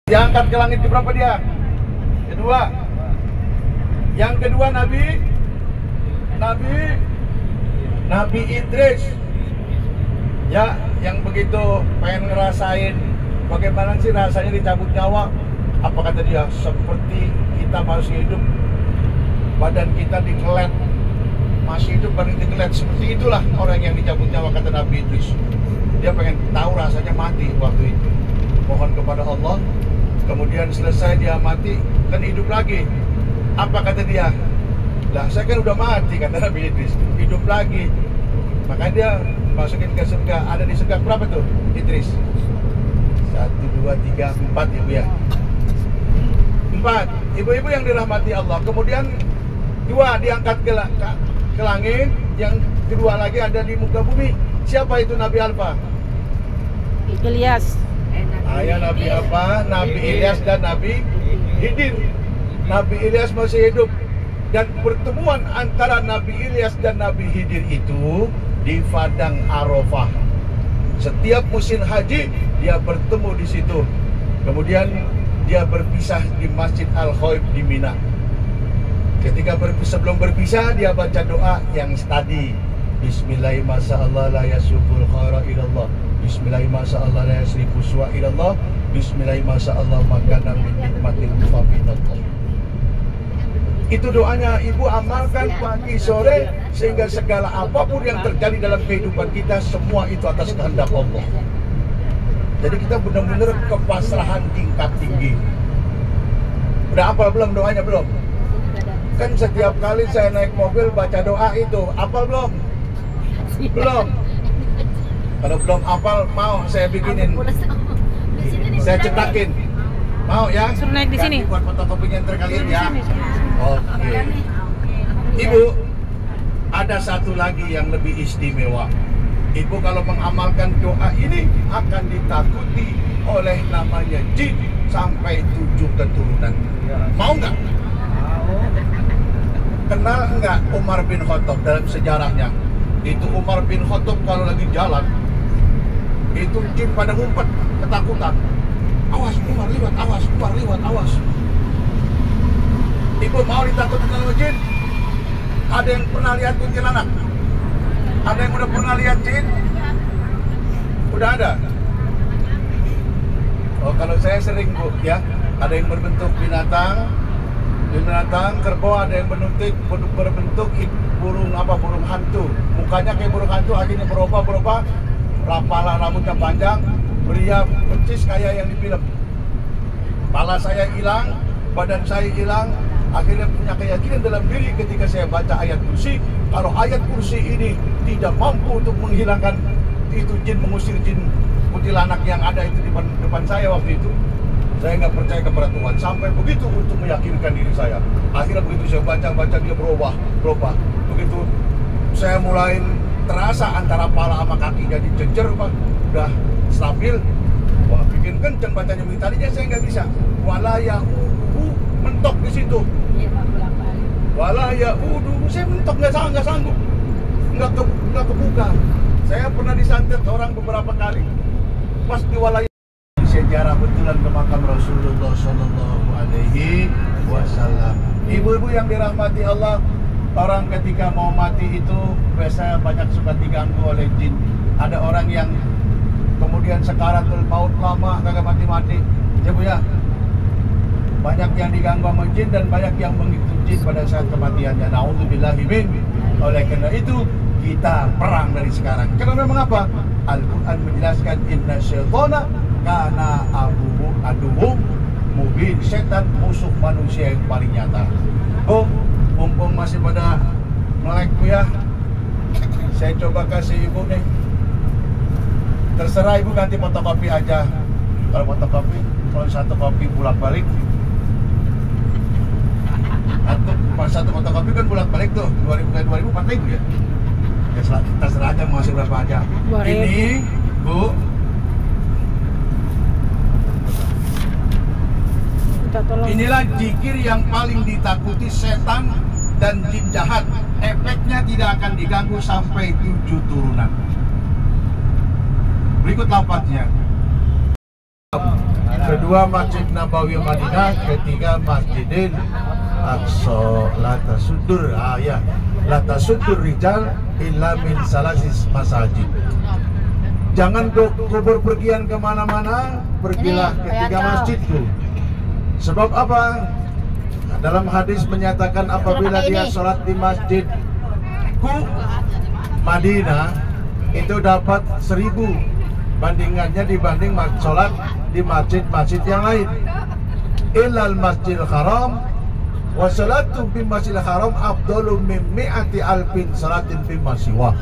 Diangkat ke langit keberapa dia? Kedua. Yang kedua Nabi Idris. Ya, yang begitu pengen ngerasain bagaimana sih rasanya dicabut nyawa. Apa kata dia? Seperti kita masih hidup, badan kita dikelet. Masih hidup badan dikelet. Seperti itulah orang yang dicabut nyawa, kata Nabi Idris. Dia pengen tahu rasanya mati waktu itu. Mohon kepada Allah. Kemudian selesai dia mati, kan hidup lagi. Apa kata dia? Lah saya kan udah mati, kata Nabi Idris. Hidup lagi. Makanya dia masukin ke surga. Ada di surga berapa tuh Idris? 1, 2, 3, 4 ibu ya. 4 ibu-ibu yang dirahmati Allah. Kemudian 2 diangkat ke langit. Yang kedua lagi ada di muka bumi. Siapa itu Nabi Alfa? Ilyas. Nabi apa? Nabi Ilyas dan Nabi Khidir. Nabi Ilyas masih hidup. Dan pertemuan antara Nabi Ilyas dan Nabi Khidir itu di Padang Arafah. Setiap musim haji dia bertemu di situ. Kemudian dia berpisah di Masjid Al-Khaif di Mina. Ketika sebelum berpisah dia baca doa yang tadi. Bismillahirrahmanirrahim la yasubul khaira ilallah. Bismillahirrahmanirrahim la yasrifu su'a ilallah. Bismillahirrahmanirrahim makana min nikmatin mufaminallah. Itu doanya ibu amalkan pagi sore, sehingga segala apapun yang terjadi dalam kehidupan kita, semua itu atas kehendak Allah. Jadi kita benar-benar kepasrahan tingkat tinggi. Udah hafal belum doanya? Belum? Kan setiap kali saya naik mobil baca doa itu, hafal belum? Belum? Kalau belum hafal, mau saya bikinin, saya cetakin. Mau ya? Suruh naik di sini. Buat fotokopinya ntar kalian ya. Oke. Ibu, ada satu lagi yang lebih istimewa. Ibu kalau mengamalkan doa ini akan ditakuti oleh namanya jin sampai 7 keturunan. Mau nggak? Kenal nggak Umar bin Khattab dalam sejarahnya? Itu Umar bin Khattab kalau lagi jalan, itu jin pada ngumpet, ketakutan. Awas Umar liwat, awas Umar liwat, awas. Ibu mau ditakutin sama jin? Ada yang pernah lihat kuntilanak? Ada yang udah pernah lihat jin? Udah ada? Oh, kalau saya sering bu, ya. Ada yang berbentuk binatang, kerbau, ada yang berbentuk burung burung hantu. Mukanya kayak burung hantu, akhirnya berubah, kepala rambutnya panjang, beria percis kayak yang di film. Kepala saya hilang, badan saya hilang. Akhirnya punya keyakinan dalam diri ketika saya baca ayat kursi. Kalau ayat kursi ini tidak mampu untuk menghilangkan itu jin, mengusir jin kuntilanak yang ada itu di depan saya waktu itu, saya nggak percaya kepada Tuhan. Sampai begitu untuk meyakinkan diri saya. Akhirnya begitu saya baca dia berubah. Begitu saya mulai terasa antara pala sama kaki jadi jejer pak, udah stabil. Wah, bikin kenceng bacanya, tadinya saya nggak bisa. Walayaudu mentok di situ. Walayaudu, saya mentok nggak sanggup, nggak kebuka. Saya pernah disantet orang beberapa kali. Pas di walayaudu, sejarah betulan ke makam Rasulullah Shallallahu Alaihi Wasallam. Ibu-ibu yang dirahmati Allah, orang ketika mau mati itu biasanya banyak suka diganggu oleh jin. Ada orang yang kemudian sekaratul maut lama kagak mati-mati, ya bu ya. Banyak yang diganggu sama jin dan banyak yang mengikuti jin pada saat kematiannya. Na'udzubillahi min. Oleh karena itu kita perang dari sekarang. Karena memang apa? Al-Quran menjelaskan inna syaitana kana aduhum mubin. Setan musuh manusia yang paling nyata. Oh, mumpung masih pada melek bu ya, saya coba kasih ibu nih. Terserah ibu ganti fotokopi aja. Kalau fotokopi, kalau satu kopi bolak-balik. Satu fotokopi kan bolak-balik tuh 2000 4.000 ya. Ya terserah aja mau ngasih berapa aja. Ini bu, inilah zikir yang paling ditakuti setan dan jin jahat. Efeknya tidak akan diganggu sampai 7 turunan. Berikut lafadznya. kedua Masjid Nabawi Madinah, ketiga Masjidil Aqsa. La tasuddur ya, la tasuddur rijal illa min salasis masajid. Jangan kubur pergian kemana-mana, pergilah ke tiga masjid itu. Sebab apa? Dalam hadis menyatakan apabila dia sholat di masjidku Madinah itu dapat 1000 bandingannya dibanding sholat di masjid-masjid yang lain. Ilal masjidil haram wa salatu bi masjidil haram afdalu min mi'ati alfin salatin fi masiwah.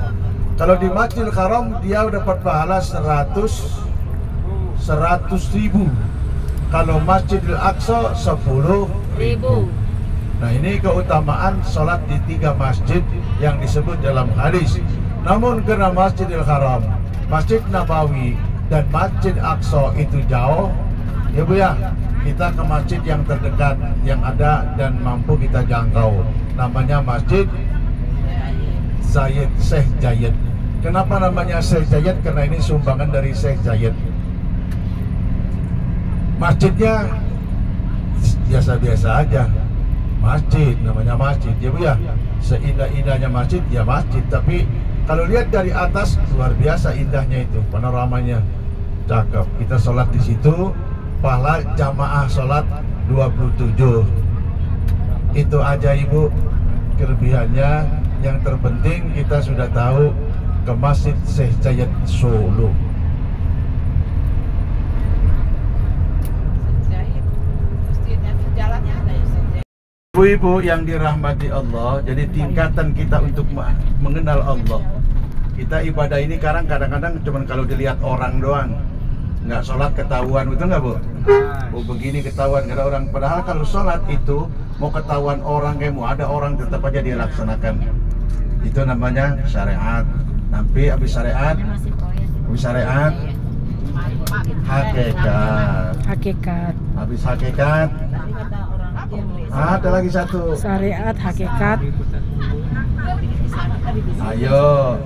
Kalau di masjidil haram dia dapat pahala 100.000. Kalau Masjidil Aqsa 10.000. Nah, ini keutamaan sholat di tiga masjid yang disebut dalam hadis. Namun karena Masjidil Haram, Masjid Nabawi dan Masjid Aqsa itu jauh, ya Bu ya, kita ke masjid yang terdekat yang ada dan mampu kita jangkau. Namanya Masjid Syekh Zayed. Kenapa namanya Syekh Zayed? Karena ini sumbangan dari Syekh Zayed. Masjidnya biasa-biasa aja, masjid namanya masjid, ya Bu ya. Seindah-indahnya masjid ya masjid, tapi kalau lihat dari atas luar biasa indahnya itu, panoramanya cakep. Kita sholat di situ, pahala jamaah sholat 27. Itu aja Ibu kelebihannya. Yang terpenting kita sudah tahu ke Masjid Syekh Zayed Solo. Ibu-ibu yang dirahmati Allah, jadi tingkatan kita untuk mengenal Allah. Kita ibadah ini kadang-kadang cuman kalau dilihat orang doang, nggak sholat ketahuan, betul nggak Bu? Oh begini ketahuan, nggak ada orang. Padahal kalau sholat itu mau ketahuan orang, kayak mau ada orang tetap aja dia laksanakan. Itu namanya syariat. Nanti habis syariat, hakikat. Habis hakikat. Ada lagi satu. Syariat, hakikat. Ayo.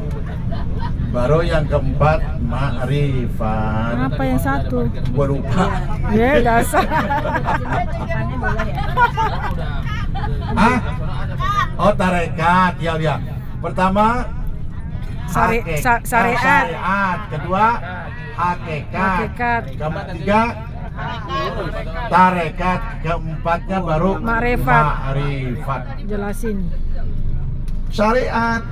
Baru yang keempat ma'rifat. Apa yang satu? Gua lupa. Ya dasar. Oh tarekat, ya. Pertama syariat. Kedua hakikat. Ketiga tarekat, keempatnya baru ma'rifat. Jelasin. Syariat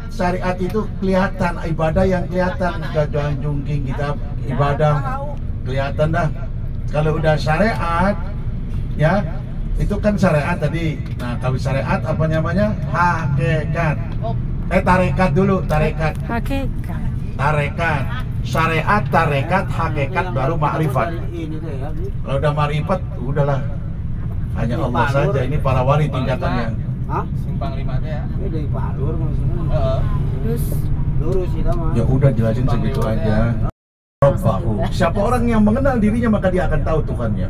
itu kelihatan, ibadah yang kelihatan, gajah jungking kita ibadah kelihatan dah. Kalau udah syariat ya, itu kan syariat tadi. Nah, kalau syariat apa namanya? Hakikat. Tarekat dulu, tarekat. Hakikat. Tarekat. Syariat, tarekat, hakikat baru ma'rifat. Kalau udah ma'rifat, udahlah. Hanya Allah saja, ini para wali tingkatannya. Simpang 5 ya. Ini dari Palur maksudnya. Lurus itu mah. Ya udah jelasin segitu aja. Siapa orang yang mengenal dirinya maka dia akan tahu Tuhannya.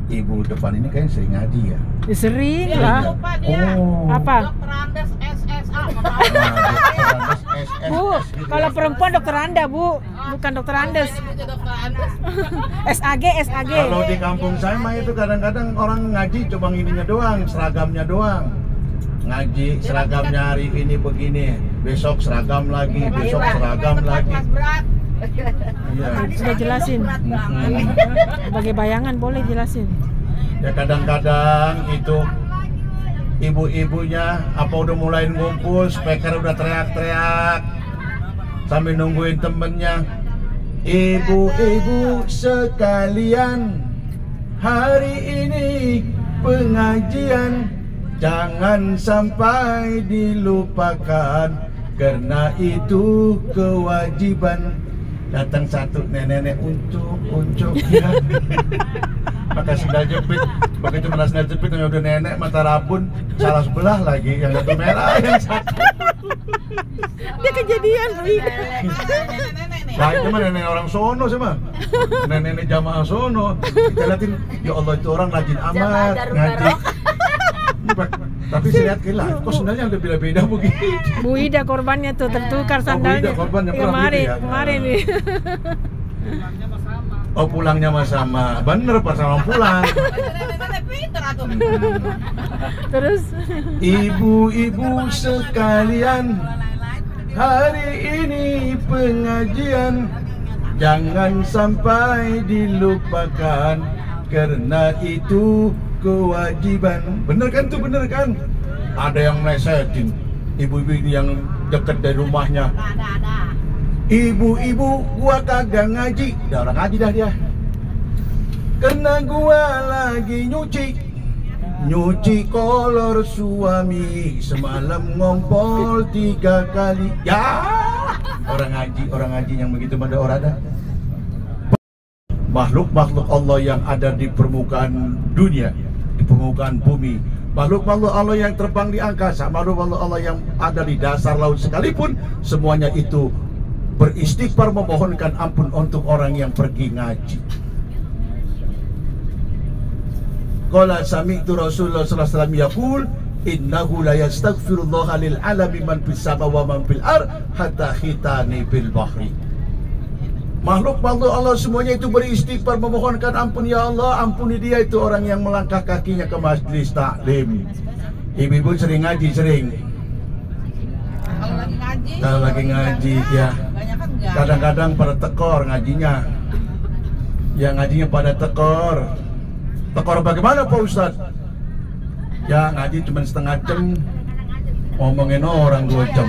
Ibu depan ini kayaknya sering ngaji ya? Sering lah. Oh. Apa? Dokter Andes SSA. Bu, kalau perempuan dokter Anda Bu, bukan dokter Andes. SAG. Kalau di kampung saya mah itu kadang-kadang orang ngaji cuma ininya doang, seragamnya doang. Ngaji seragamnya hari ini begini, besok seragam lagi, besok seragam lagi. Iya. Sudah jelasin. Sebagai bayangan boleh jelasin. Ya kadang-kadang itu ibu-ibunya apa udah mulai ngumpul, speaker udah teriak-teriak sambil nungguin temennya. Ibu-ibu sekalian, hari ini pengajian jangan sampai dilupakan, karena itu kewajiban. Datang satu nenek-nenek uncuk ya. Maka sendal jepit, begitu malas sendal jepit yang udah nenek mata rabun salah sebelah lagi, yang satu merah yang satu. Dia kejadian Bu. Nah itu mah nenek orang sono sih mah, nenek jamaah sono. Kita liatin, ya Allah itu orang rajin amat ngaji. Tapi saya lihat kira, kok sendalnya udah beda-beda begitu. Bu Ida korbannya tuh tertukar Bu Ida sandalnya. korbannya pernah begitu ya? Kemarin nih. Oh pulangnya mah sama. Bener pas sama pulang. Terus Ibu-ibu sekalian, hari ini pengajian jangan sampai dilupakan, karena itu kewajiban. Bener kan tuh, bener kan? Ada yang melesetin ibu-ibu yang dekat dari rumahnya. Ibu-ibu, gua kagak ngaji. Udah orang ngaji dah dia. Karena gua lagi nyuci kolor suami, semalam ngompol 3 kali. Ya, orang ngaji yang begitu pada orang ada. Makhluk-makhluk Allah yang ada di permukaan dunia, di permukaan bumi, makhluk-makhluk Allah yang terbang di angkasa, makhluk-makhluk Allah yang ada di dasar laut sekalipun, semuanya itu beristighfar memohonkan ampun untuk orang yang pergi ngaji. Qala sami'tu Rasulullah sallallahu alaihi wasallam yaqul innahu la yastaghfirullah lil alami man fis sama wa man fil ard hatta khitani bil bahri. Makhluk-makhluk Allah semuanya itu beristighfar memohonkan ampun, ya Allah ampuni dia itu orang yang melangkah kakinya ke majelis taklim. Ibu-ibu sering ngaji, sering. Kalau lagi ngaji ya. Kadang-kadang pada tekor ngajinya. Ya ngajinya pada tekor. Tekor bagaimana Pak Ustadz? Ya ngaji cuma setengah jam, ngomongin orang 2 jam.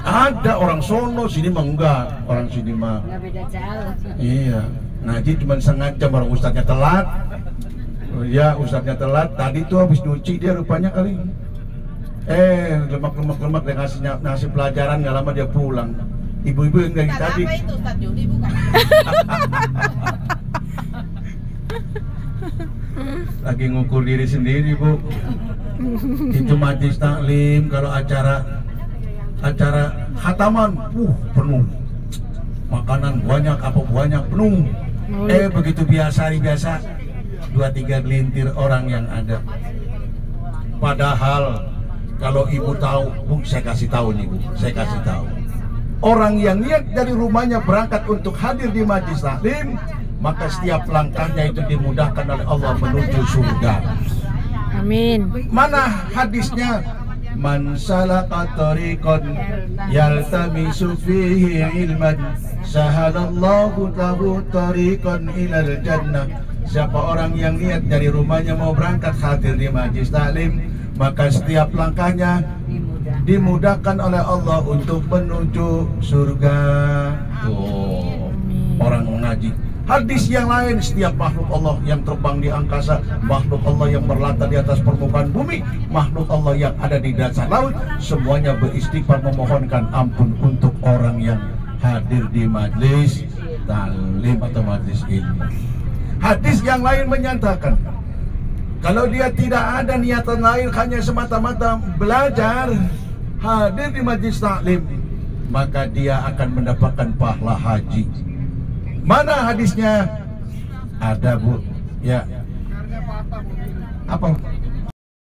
Ada orang sono, sini mah enggak. Orang sini mah nggak beda jauh. iya, ngaji cuma setengah jam, orang ustadznya telat. Ya ustadznya telat, tadi tuh habis nyuci dia rupanya kali. Lemak dia ngasih pelajaran, nggak lama dia pulang. Ibu-ibu yang dari tadi. Apa itu Ustaz Juli bukan? Lagi ngukur diri sendiri, Bu. Itu majelis taklim kalau acara khataman, penuh. Makanan banyak, apa banyak, penuh. Begitu biasa 2-3 gelintir orang yang ada. Padahal kalau ibu tahu, Bu, saya kasih tahu nih, Bu, saya kasih tahu. Orang yang niat dari rumahnya berangkat untuk hadir di majelis taklim, maka setiap langkahnya itu dimudahkan oleh Allah menuju surga. Amin. Mana hadisnya? Man salaka tariqan yaltamisu fihi ilman sahalallahu lahu tariqan ilal jannah. Siapa orang yang niat dari rumahnya mau berangkat hadir di majelis taklim, maka setiap langkahnya dimudahkan oleh Allah untuk menuju surga. Tuh, orang mengaji. Hadis yang lain, setiap makhluk Allah yang terbang di angkasa, makhluk Allah yang berlata di atas permukaan bumi, makhluk Allah yang ada di dasar laut, semuanya beristighfar memohonkan ampun untuk orang yang hadir di majelis taklim atau majelis ilmu. Hadis yang lain menyatakan, kalau dia tidak ada niatan lain, hanya semata-mata belajar, hadir di majelis taklim, maka dia akan mendapatkan pahala haji. Mana hadisnya? Ada, Bu. Ya. Apa?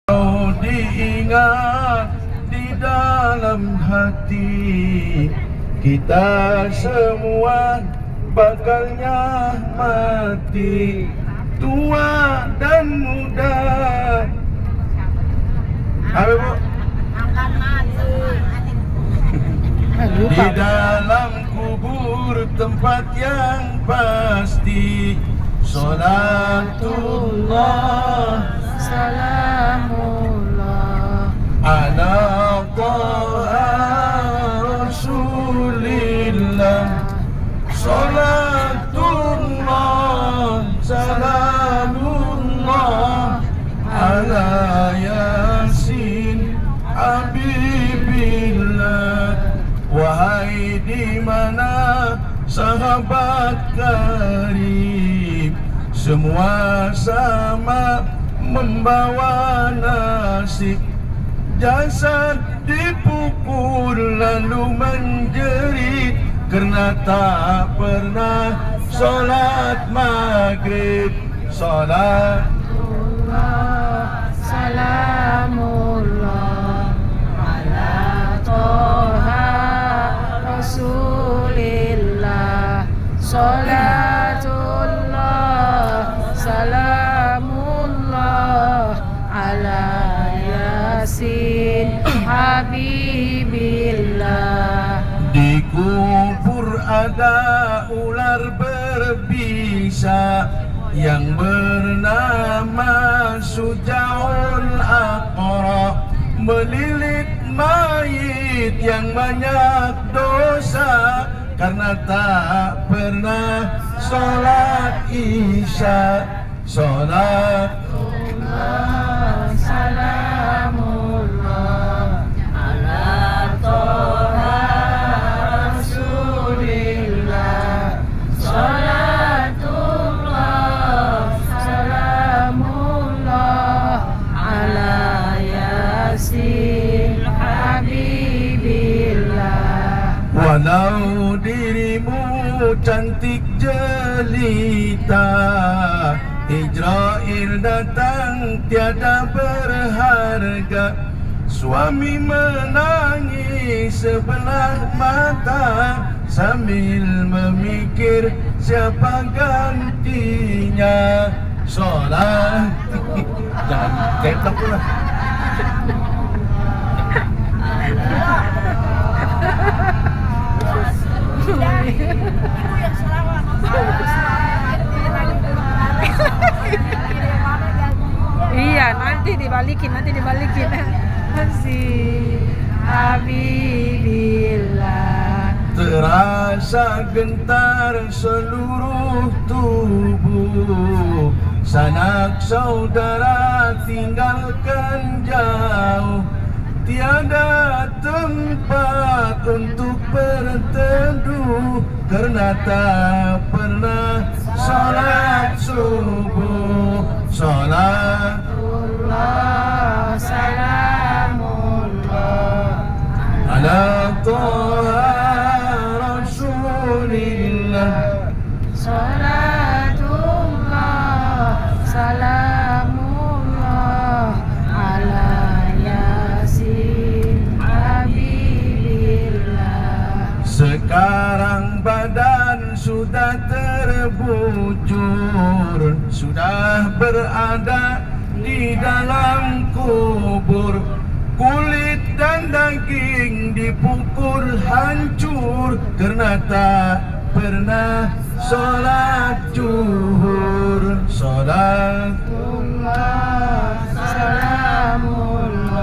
Kau diingat di dalam hati, kita semua bakalnya mati, tua dan muda. Apa, Bu? Di dalam kubur tempat yang pasti, salatullah Salamullah ala Taha Rasulillah, salatullah salamullah ala Yasin Habibillah. Wahai di mana sahabat karib, semua sama membawa nasib. Jasad dipukul lalu menjerit, karena tak pernah sholat maghrib. Salatullah Salamullah ala Toha Rasulillah, Salatullah Yasin Habibillah. Di kubur ada ular berbisa yang bernama Sujaul Aqra, melilit mayit yang banyak dosa karena tak pernah sholat isya. Sholatullah salamullah ala Toha Rasulillah. Sholatullah salamullah ala Yasin Habibillah. Walau dirimu cantik jelita, Israel datang tiada berharga. Suami menangis sebelah mata sambil memikir siapa gantinya. Sholat jangan ketok pula. Iya, nanti dibalikin. Masih Habibillah. Terasa gentar seluruh tubuh, sanak saudara tinggalkan jauh. Tiada tempat untuk berteduh karena tak pernah sholat subuh. Sholatullah salamullah ala Toha Rasulillah. Sholatullah salamullah ala Yasin Habibillah. Sekarang badan sudah terbujur, sudah berada di dalam kubur. Kulit dan daging dipukul hancur karena tak pernah sholat zuhur. Sholatullah salamullah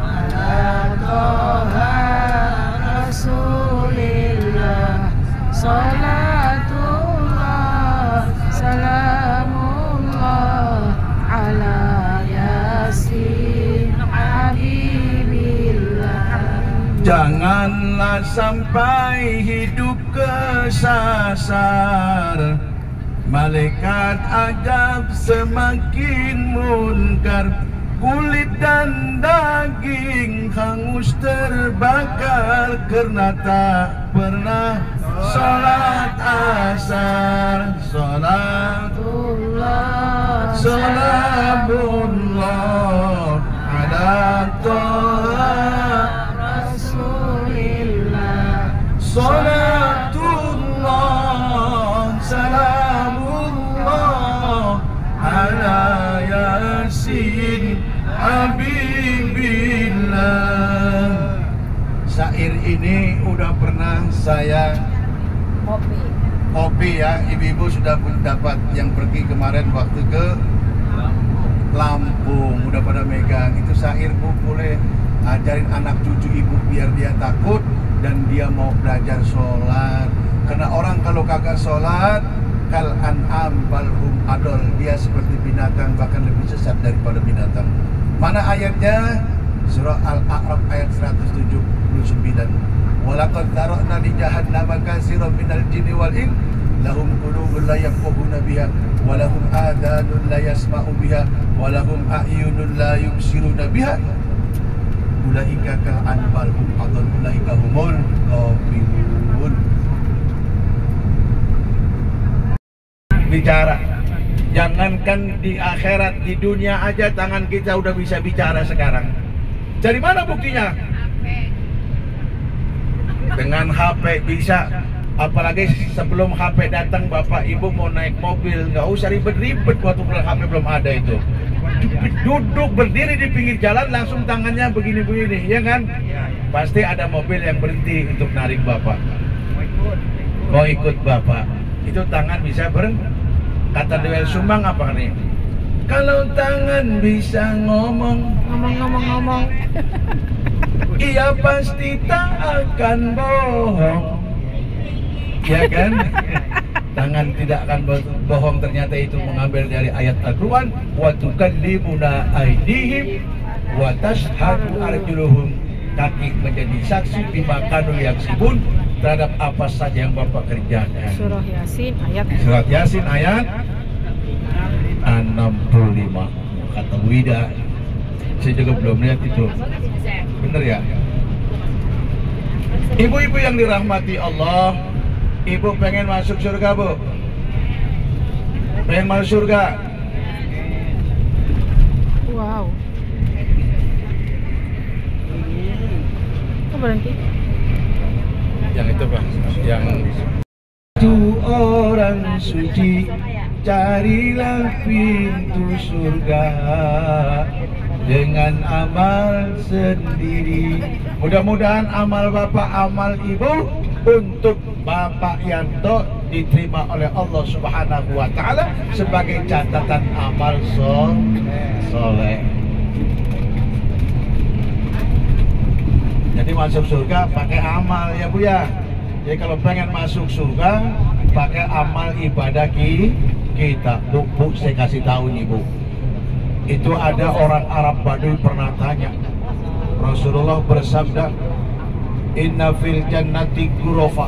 ala Toha Rasulillah. Sholatullah salamullah ala Yasin Habibillah. Janganlah sampai hidup kesasar, malaikat azab semakin munkar. Kulit dan daging hangus terbakar karena tak pernah sholat asar. Sholatullah salamullah ala Toha Rasulillah. Sholatullah salamullah ala Yasin Habibillah. Syair ini udah pernah saya kopi ya, ibu-ibu sudah pun dapat yang pergi kemarin waktu ke Lampung, udah pada megang. Itu syair Bu, boleh ajarin anak cucu ibu biar dia takut dan dia mau belajar sholat. Karena orang kalau kagak sholat, kal an'am balhum adol, dia seperti binatang, bahkan lebih sesat daripada binatang. Mana ayatnya? Surah Al-A'raf ayat 179. Walaqad zara'na li jahannama katsiran minal jinni wal ins lahum qulubun la yafqahuna biha wa lahum adhanun la yasma'u biha wa lahum a'yunun la yubsiruna biha ulaika kal anbal hum adall ulaika humul ghafilun. Bicara, jangankan di akhirat, di dunia aja tangan kita udah bisa bicara sekarang. Dari mana buktinya? Dengan HP bisa. Apalagi sebelum HP datang, bapak ibu mau naik mobil nggak usah ribet-ribet waktu HP belum ada itu. duduk berdiri di pinggir jalan langsung tangannya begini-begini, ya kan? Pasti ada mobil yang berhenti untuk narik bapak. Mau ikut bapak, itu tangan bisa kata Dewel Sumbang apa nih? Kalau tangan bisa ngomong, ia pasti tak akan bohong, ya kan? Tangan tidak akan bohong, ternyata itu mengambil dari ayat Al-Quran. Wa tukallimuna aydihim wa tashhadu arjuluhum. Kaki menjadi saksi bima kanu yaksibun, terhadap apa saja yang bapak kerjakan. Surah Yasin ayat 65. Kata Wida, saya juga belum lihat itu. Bener ya? Ibu-ibu yang dirahmati Allah, ibu pengen masuk surga, Bu? Pengen masuk surga? Wow. Kok berhenti? Yang itu, Bang. Yang itu orang suci, carilah pintu surga dengan amal sendiri. Mudah-mudahan amal bapak, amal ibu untuk Bapak Yanto diterima oleh Allah Subhanahu wa Ta'ala sebagai catatan amal soleh. Jadi masuk surga pakai amal ya Bu ya. Jadi kalau pengen masuk surga pakai amal ibadah kita. Bu, saya kasih tahu nih Bu. Itu ada orang Arab Baduy pernah tanya. Rasulullah bersabda, "Inna fil jannati ghurafa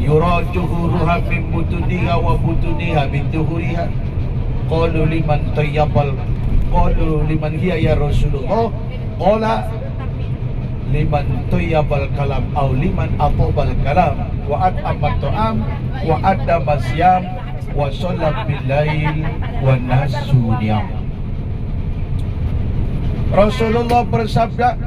yura juhuruha min butuniha wa butuniha min duhuriha." Qalu liman tayyabal, qalu liman hiya ya Rasulullah? Qala liman tayyabal kalam aw liman atobal kalam wa at'amat ta'am wa adama siyam wa sholat bil lail wa nasu niyam. Rasulullah bersabda,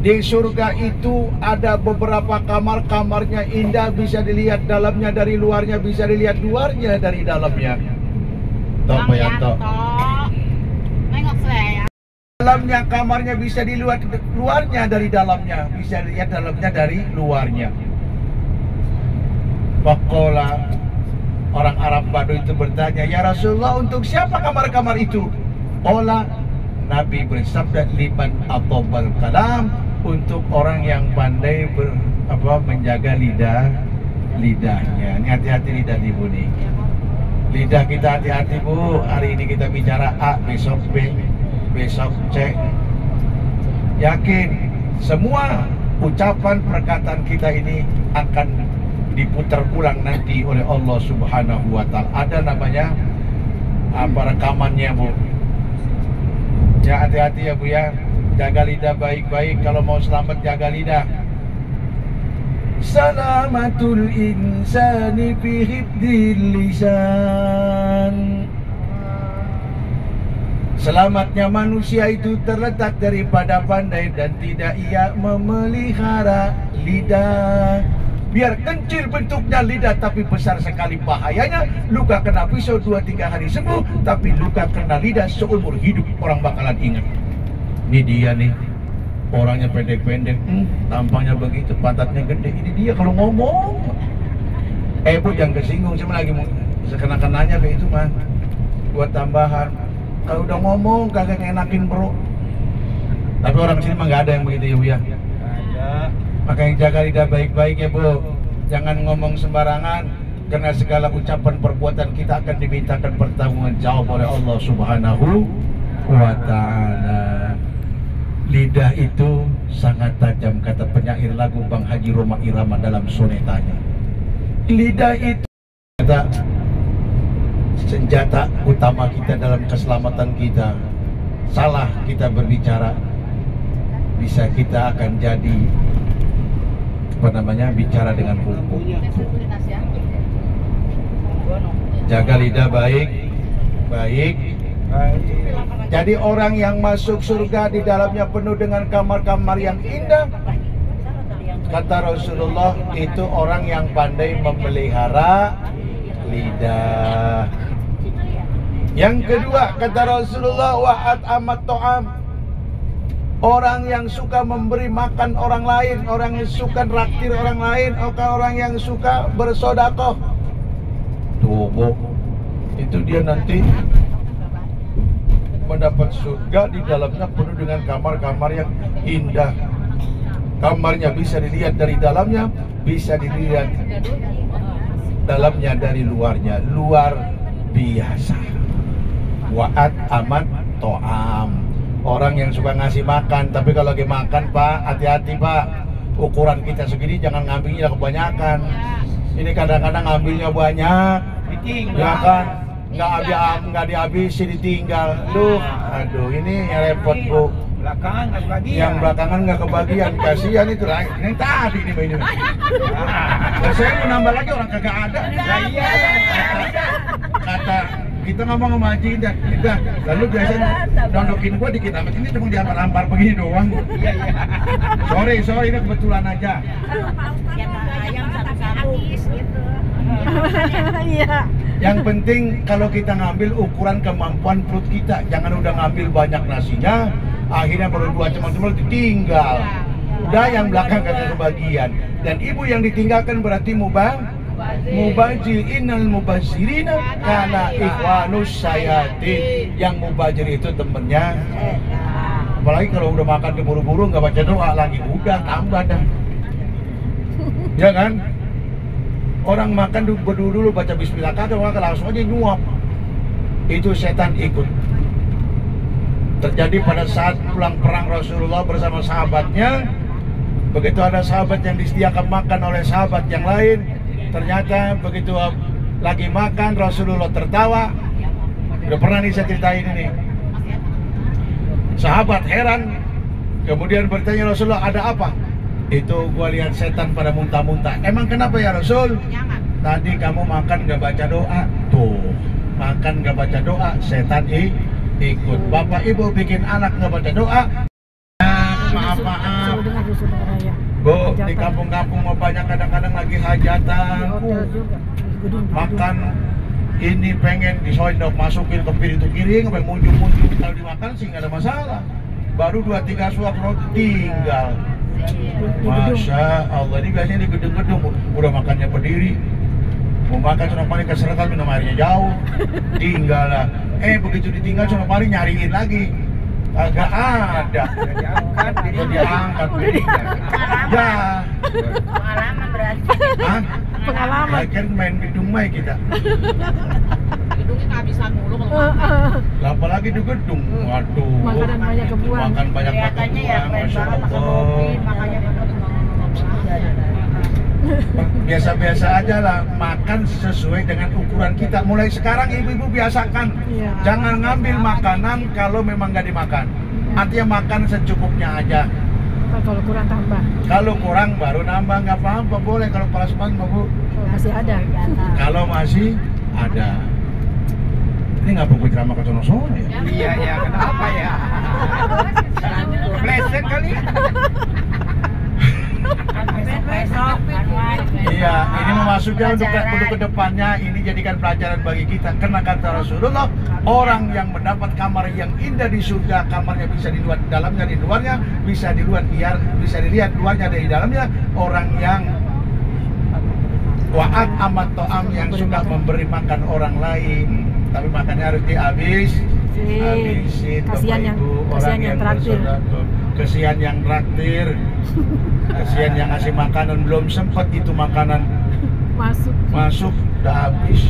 di surga itu ada beberapa kamar, kamarnya indah, bisa dilihat dalamnya dari luarnya, bisa dilihat luarnya dari dalamnya. Tahu Pak Yanto? Nengok saya. Dalamnya kamarnya bisa dilihat luarnya dari dalamnya, bisa dilihat dalamnya dari luarnya. Waqala, orang Arab Baduy itu bertanya, "Ya Rasulullah, untuk siapa kamar-kamar itu?" Qala, Nabi bersabda, liman atobal kalam, untuk orang yang pandai menjaga lidahnya. Ini hati-hati lidah ibu nih. Lidah kita hati-hati Bu. Hari ini kita bicara A, besok B, besok C. Yakin semua ucapan perkataan kita ini akan diputar ulang nanti oleh Allah Subhanahu wa Ta'ala. Ada namanya rekamannya Bu. Ya hati-hati ya Bu ya. Jaga lidah baik-baik. Kalau mau selamat jaga lidah. Salamatul insani fi hifdzil lisan. Selamatnya manusia itu terletak daripada pandai dan tidak ia memelihara lidah. Biar kecil bentuknya lidah tapi besar sekali bahayanya. Luka kena pisau 2-3 hari sembuh, tapi luka kena lidah seumur hidup orang bakalan ingat. Ini dia nih, orangnya pendek-pendek, tampangnya begitu, pantatnya gede. Ini dia kalau ngomong. Bu jangan kesinggung, cuma lagi mau sekena-kenanya kayak itu mah. Buat tambahan, kalau udah ngomong kagak ngenakin bro. Tapi orang sini mah nggak ada yang begitu ya Bu ya. Makanya jaga lidah baik-baik ya Bu. Jangan ngomong sembarangan, karena segala ucapan perbuatan kita akan dimintakan pertanggungjawaban jawab oleh Allah Subhanahu wa Ta'ala. Lidah itu sangat tajam, kata penyair lagu Bang Haji Roma Irama dalam sonetanya. Lidah itu kata senjata utama kita dalam keselamatan kita. Salah kita berbicara, bisa kita akan jadi bicara dengan hukum. Jaga lidah baik. Jadi orang yang masuk surga di dalamnya penuh dengan kamar-kamar yang indah. Kata Rasulullah, itu orang yang pandai memelihara lidah. Yang kedua kata Rasulullah, wa'at amat to'am, orang yang suka memberi makan orang lain, orang yang suka traktir orang lain, orang yang suka bersodakoh. Tuh, itu dia nanti mendapat surga, di dalamnya penuh dengan kamar-kamar yang indah. Kamarnya bisa dilihat dari dalamnya, bisa dilihat dalamnya dari luarnya. Luar biasa. Wa'at amat to'am, orang yang suka ngasih makan. Tapi kalau lagi makan Pak, hati-hati Pak, ukuran kita segini jangan ngambilnya kebanyakan. Ini kadang-kadang ngambilnya banyak, ya kan, nggak dihabisin, ditinggal. Aduh, ini yang repot Bu. Belakangan nggak kebagian. Yang belakangan nggak kebagian, kasihan itu lah. Ini tadi ini ini. Nah, saya mau nambah lagi, orang kagak ada. Nah, iya. Kata kita ngomong sama Haji Indah, lalu biasanya nondokin gua dikit amat, ini cuma dihampar-hampar begini doang. Sorry, ini kebetulan aja. Ayam satu-satu gitu. Iya. Yang penting kalau kita ngambil ukuran kemampuan perut kita, jangan udah ngambil banyak nasinya, akhirnya baru dua cemol-cemol ditinggal. Udah yang belakang kagak kebagian. Dan ibu yang ditinggalkan berarti mubazir, innal mubazirina kana ikhwanus sayatin. Yang mubazir itu temennya. Apalagi kalau udah makan keburu-buru nggak baca doa lagi, udah tambah dah. Ya kan? Orang makan dulu baca bismillah, kagak langsung aja nyuap. Itu setan ikut. Terjadi pada saat pulang perang Rasulullah bersama sahabatnya. Begitu ada sahabat yang disediakan makan oleh sahabat yang lain, ternyata begitu lagi makan Rasulullah tertawa. Udah pernah nih saya ceritain ini. Sahabat heran, kemudian bertanya Rasulullah, ada apa? Itu gua lihat setan pada muntah-muntah. Emang kenapa ya Rasul? Tadi kamu makan gak baca doa. Tuh, makan gak baca doa, setan ikut. Bapak ibu bikin anak gak baca doa. Maaf. Bu, di kampung-kampung mau banyak kadang-kadang lagi hajatan. Makan ini pengen disondok, masukin ke piring itu kiri, sampai munjuk-munjuk, kalau dimakan sih nggak ada masalah. Baru 2-3 suap roti tinggal. Masya Allah, ini biasanya di gedung-gedung udah makannya berdiri, mau makan sono paling keseretan, minum airnya jauh, tinggal lah. Begitu ditinggal sono paling nyariin lagi, agak ada, diangkat, ya. Pengalaman berarti. Hah? Pengalaman. Kan main gedung mai kita. Gedungnya kehabisan mulu kalau Apalagi di gedung, waduh. Makanan banyak kebuang. Makan banyak kelihatannya ya kebuang, keren Masya banget makan Allah. kopi, makanya Biasa-biasa aja lah, makan sesuai dengan ukuran kita. Mulai sekarang ibu-ibu biasakan, Iya. jangan ngambil makanan kalau memang nggak dimakan. Artinya makan secukupnya aja. Kalau kurang tambah. Kalau kurang baru nambah, nggak apa-apa, boleh kalau pas-pas Bu. Kalau masih ada. Kalau masih ada. Ini ngapa gue ceramah ke sono-sono ya? Iya, kenapa ya? Pleset kali ya? besok Iya, ini memasukkan untuk kedepannya, ini jadikan pelajaran bagi kita. Karena kata Rasulullah, orang yang mendapat kamar yang indah di surga, kamarnya bisa dilihat dalamnya di luarnya, bisa dilihat luarnya dari dalamnya. Orang yang wa'at amat to'am, yang suka memberi makan orang lain, tapi makannya harus habisin. Kasihan yang traktir. Kasihan yang traktir. Kasihan yang ngasih makanan, belum sempat itu makanan masuk udah habis.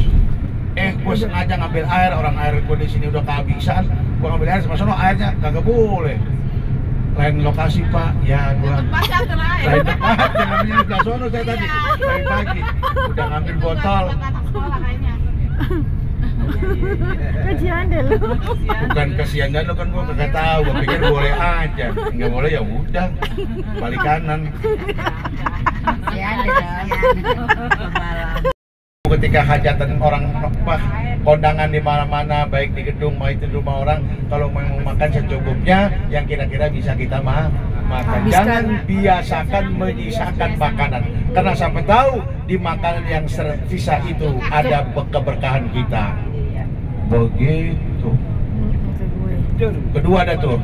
Gue sengaja ngambil air, orang air gue di sini udah kehabisan. Gue ngambil air sama sono, airnya kagak boleh. Lain lokasi Pak, ya gua lain tempat, namanya sebelah sono saya tadi. Dari pagi udah ngambil botol. Kasihan deh lu. Bukan kasihan dan lu, kan gua kagak tahu, gua pikir boleh aja. Enggak boleh ya udah, balik kanan. Ketika hajatan orang, kondangan di mana-mana, baik di gedung maupun di rumah orang, kalau mau makan secukupnya, yang kira-kira bisa kita makan. Jangan biasakan menyisakan makanan, karena siapa tahu di makanan yang tersisa itu ada keberkahan kita. Begitu. Kedua ada tuh.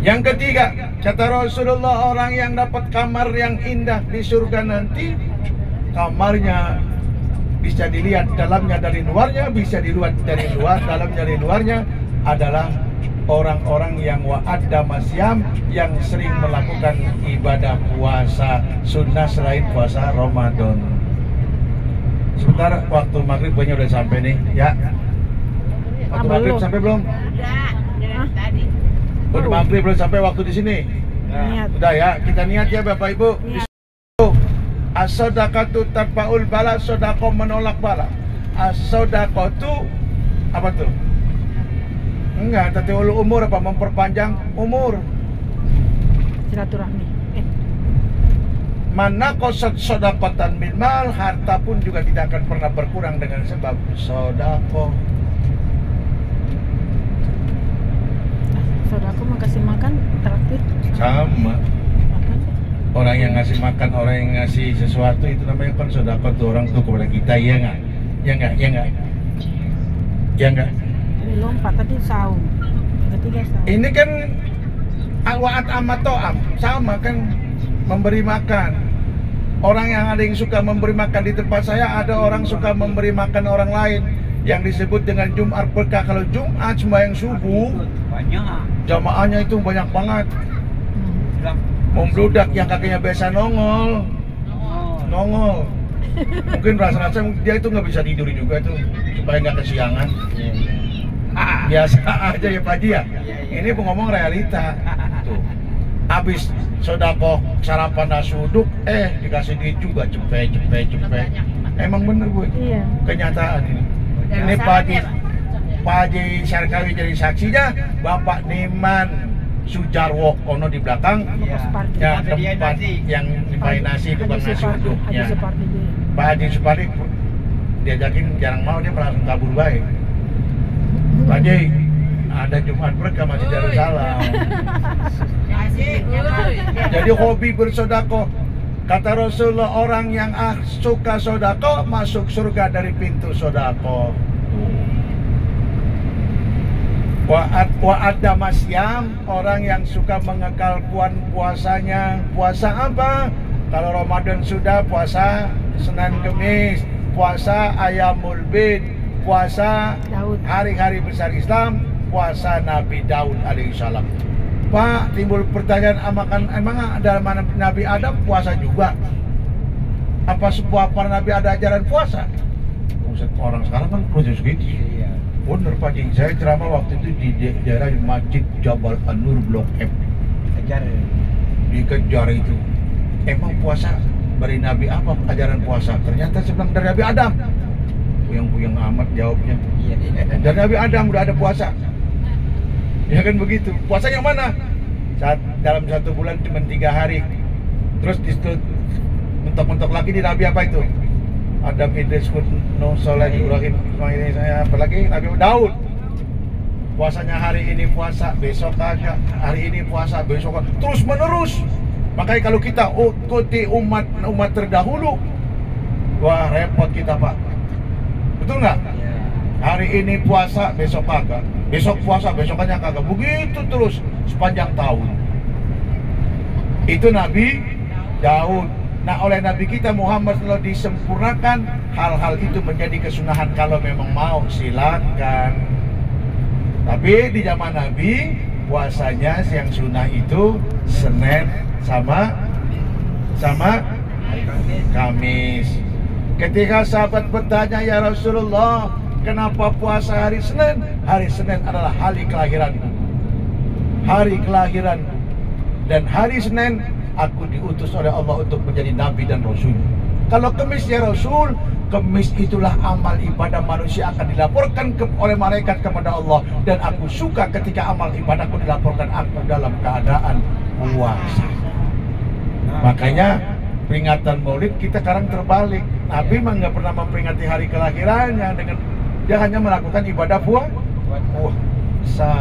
Yang ketiga, kata Rasulullah, orang yang dapat kamar yang indah di surga nanti, kamarnya bisa dilihat dalamnya dari luarnya, bisa dilihat dari luar, dalamnya dari luarnya adalah orang-orang yang wa'adda masyam, yang sering melakukan ibadah puasa sunnah selain puasa Ramadan. Sebentar, waktu maghrib banyak udah sampai nih ya. Waktu maghrib sampai belum? Udah tadi. Waktu maghrib belum sampai waktu di sini. Niat. Udah ya, kita niat ya Bapak Ibu. As-sadaqatu tarfa'ul bala, sedekah menolak bala. As-sadaqatu apa tuh? Enggak, tatiul umur, apa memperpanjang umur. Silaturahmi. Mana qasad shadaqatan min mal, harta pun juga tidak akan pernah berkurang dengan sebab sedekah. Saudaraku mau kasih makan traktir. Sama. Makan. Orang yang ngasih makan, orang yang ngasih sesuatu itu namanya kan sedekah tuh, orang tuh kepada kita, ya enggak? Ya enggak? Ya enggak? Ya enggak? Lompat tadi saum. Yang ketiga saum. Ini kan al-wa'at amat to'am, sama kan, memberi makan. Orang yang ada yang suka memberi makan di tempat saya, ada orang suka memberi makan orang lain yang disebut dengan Jumat berkah. Kalau Jumat sembahyang subuh, jamaahnya itu banyak banget. Membludak yang kakinya biasa nongol. Mungkin rasa-rasa dia itu nggak bisa tidur juga tuh, supaya nggak kesiangan. Biasa aja ya Pak Haji ya. Ini ngomong realita. Tuh. Habis sedekah sarapan nasi uduk, dikasih duit juga, cepet. Emang bener gue. Iya. Kenyataan ini. Ini Pak Haji Syarkawi jadi saksinya, Bapak Niman Sujarwo Ono di belakang, ya tempat yang dipakai nasi, tukang nasi uduknya. Pak Haji Supardi diajakin jarang mau, dia langsung kabur baik. Pak Haji, ada Jumat berkah masih Darussalam. Jadi hobi bersedekah. Kata Rasulullah, orang yang suka sedekah masuk surga dari pintu sedekah. Wa'adda masyam, orang yang suka mengekal puasanya. Puasa apa? Kalau Ramadan sudah, puasa Senin Kemis, puasa Ayyamul Bid, puasa hari-hari besar Islam, puasa Nabi Daud alaihissalam. Pak, timbul pertanyaan, emang dalam Nabi Adam puasa juga? Apa sebuah para Nabi ada ajaran puasa? Orang sekarang kan proses gitu. Bener Pak Haji, saya ceramah waktu itu di daerah Masjid Jabal An-Nur Blok M. Dikejar itu. Emang puasa dari Nabi apa ajaran puasa? Ternyata sebelum dari Nabi Adam. Puyeng-puyeng amat jawabnya. Dari Nabi Adam udah ada puasa. Ya kan begitu. Puasanya mana? Dalam 1 bulan cuma 3 hari. Terus mentok-mentok lagi di Nabi apa itu? Adam, Idris, Nuh, Soleh, Ibrahim, Ismail, saya apalagi Nabi Daud. Puasanya hari ini puasa, besok kagak. Hari ini puasa, besok kagak. Terus menerus. Makanya kalau kita ikuti umat terdahulu, wah repot kita Pak. Betul nggak? Hari ini puasa, besok kagak. Besok puasa, besokannya kagak. Begitu terus sepanjang tahun. Itu Nabi Daud. Nah, oleh Nabi kita Muhammad SAW disempurnakan hal-hal itu menjadi kesunahan. Kalau memang mau silakan. Tapi di zaman Nabi puasanya yang sunnah itu Senin sama Kamis. Ketika sahabat bertanya, ya Rasulullah, kenapa puasa hari Senin? Hari Senin adalah hari kelahiranku. Hari kelahiranku. Dan hari Senin aku diutus oleh Allah untuk menjadi Nabi dan Rasul. Kalau Kamis ya Rasul, Kamis itulah amal ibadah manusia akan dilaporkan oleh malaikat kepada Allah. Dan aku suka ketika amal ibadahku dilaporkan aku dalam keadaan puasa. Makanya peringatan Maulid kita sekarang terbalik. Nabi mah nggak pernah memperingati hari kelahirannya, dengan dia hanya melakukan ibadah puasa.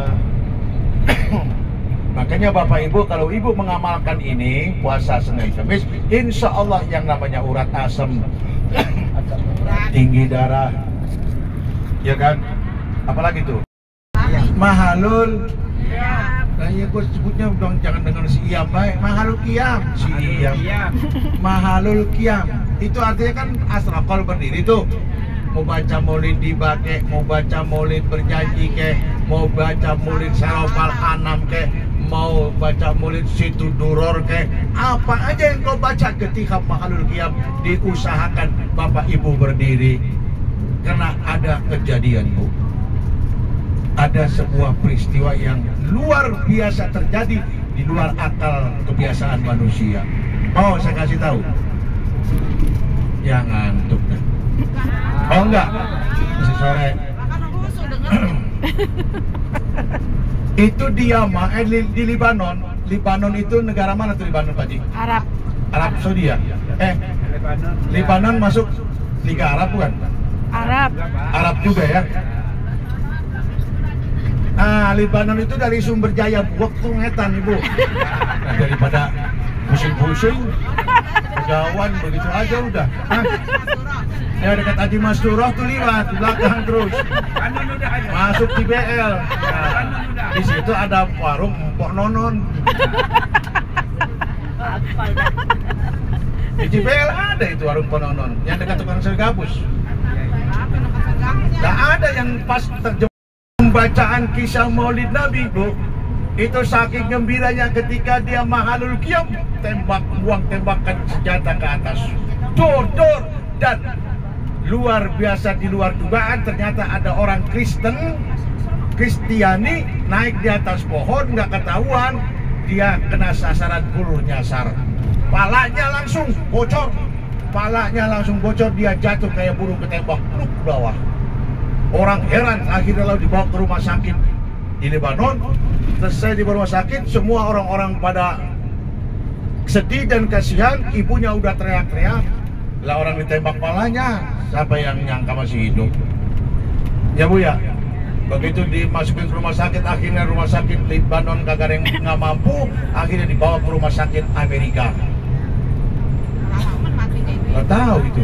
Makanya Bapak Ibu, kalau Ibu mengamalkan ini, puasa Senin Kamis, insya Allah yang namanya urat asam, tinggi darah, Ya kan? Apalagi tuh? Mahalul. Nah iya gue sebutnya dong, jangan dengan si Iyam baik. Mahalul Qiyam. Si Iyam. Mahalul Qiyam. Itu artinya kan asraqal berdiri tuh. Mau baca maulid dibakai, mau baca maulid berjanji ke, mau baca maulid sarofal anam ke, mau baca maulid situ duror ke, apa aja yang kau baca ketika mahalul qiyam, diusahakan bapak ibu berdiri. Karena ada kejadian, Bu. Ada sebuah peristiwa yang luar biasa terjadi di luar akal kebiasaan manusia. Oh, saya kasih tahu. Jangan ngantuk dah. Oh enggak, masih sore. Itu dia di Libanon. Libanon itu negara mana tuh Libanon, Pak Ji? Arab. Arab Saudi ya? Libanon masuk Liga Arab bukan? Arab. Arab juga ya? Nah, Libanon itu dari sumber jaya waktu ngetan, Ibu. Nah, daripada pusing-pusing, kejauhan begitu aja udah. Hah? Ya dekat Haji Masturah tuh liwat belakang terus masuk di BL. Nah, di situ ada warung Mpok Nonon. Di JBL ada itu warung Mpok Nonon yang dekat tukang sergabus. Nggak ada yang pas terjemah pembacaan kisah Maulid Nabi, Bu. Itu saking gembiranya ketika dia mahalul qiyam, buang tembakan senjata ke atas. Dor dan luar biasa di luar dugaan, ternyata ada orang Kristiani naik di atas pohon, nggak ketahuan, dia kena sasaran peluru nyasar, palanya langsung bocor, dia jatuh kayak burung ketembak, pluk ke bawah. Orang heran, akhirnya lalu dibawa ke rumah sakit di Lebanon. Selesai di rumah sakit, semua orang-orang pada sedih dan kasihan, ibunya udah teriak-teriak. Lah orang ditembak palanya, siapa yang nyangka masih hidup? Ya Bu ya. Begitu dimasukin ke rumah sakit, akhirnya rumah sakit Libanon kagak ada yang nggak mampu, akhirnya dibawa ke rumah sakit Amerika. Nggak tahu itu.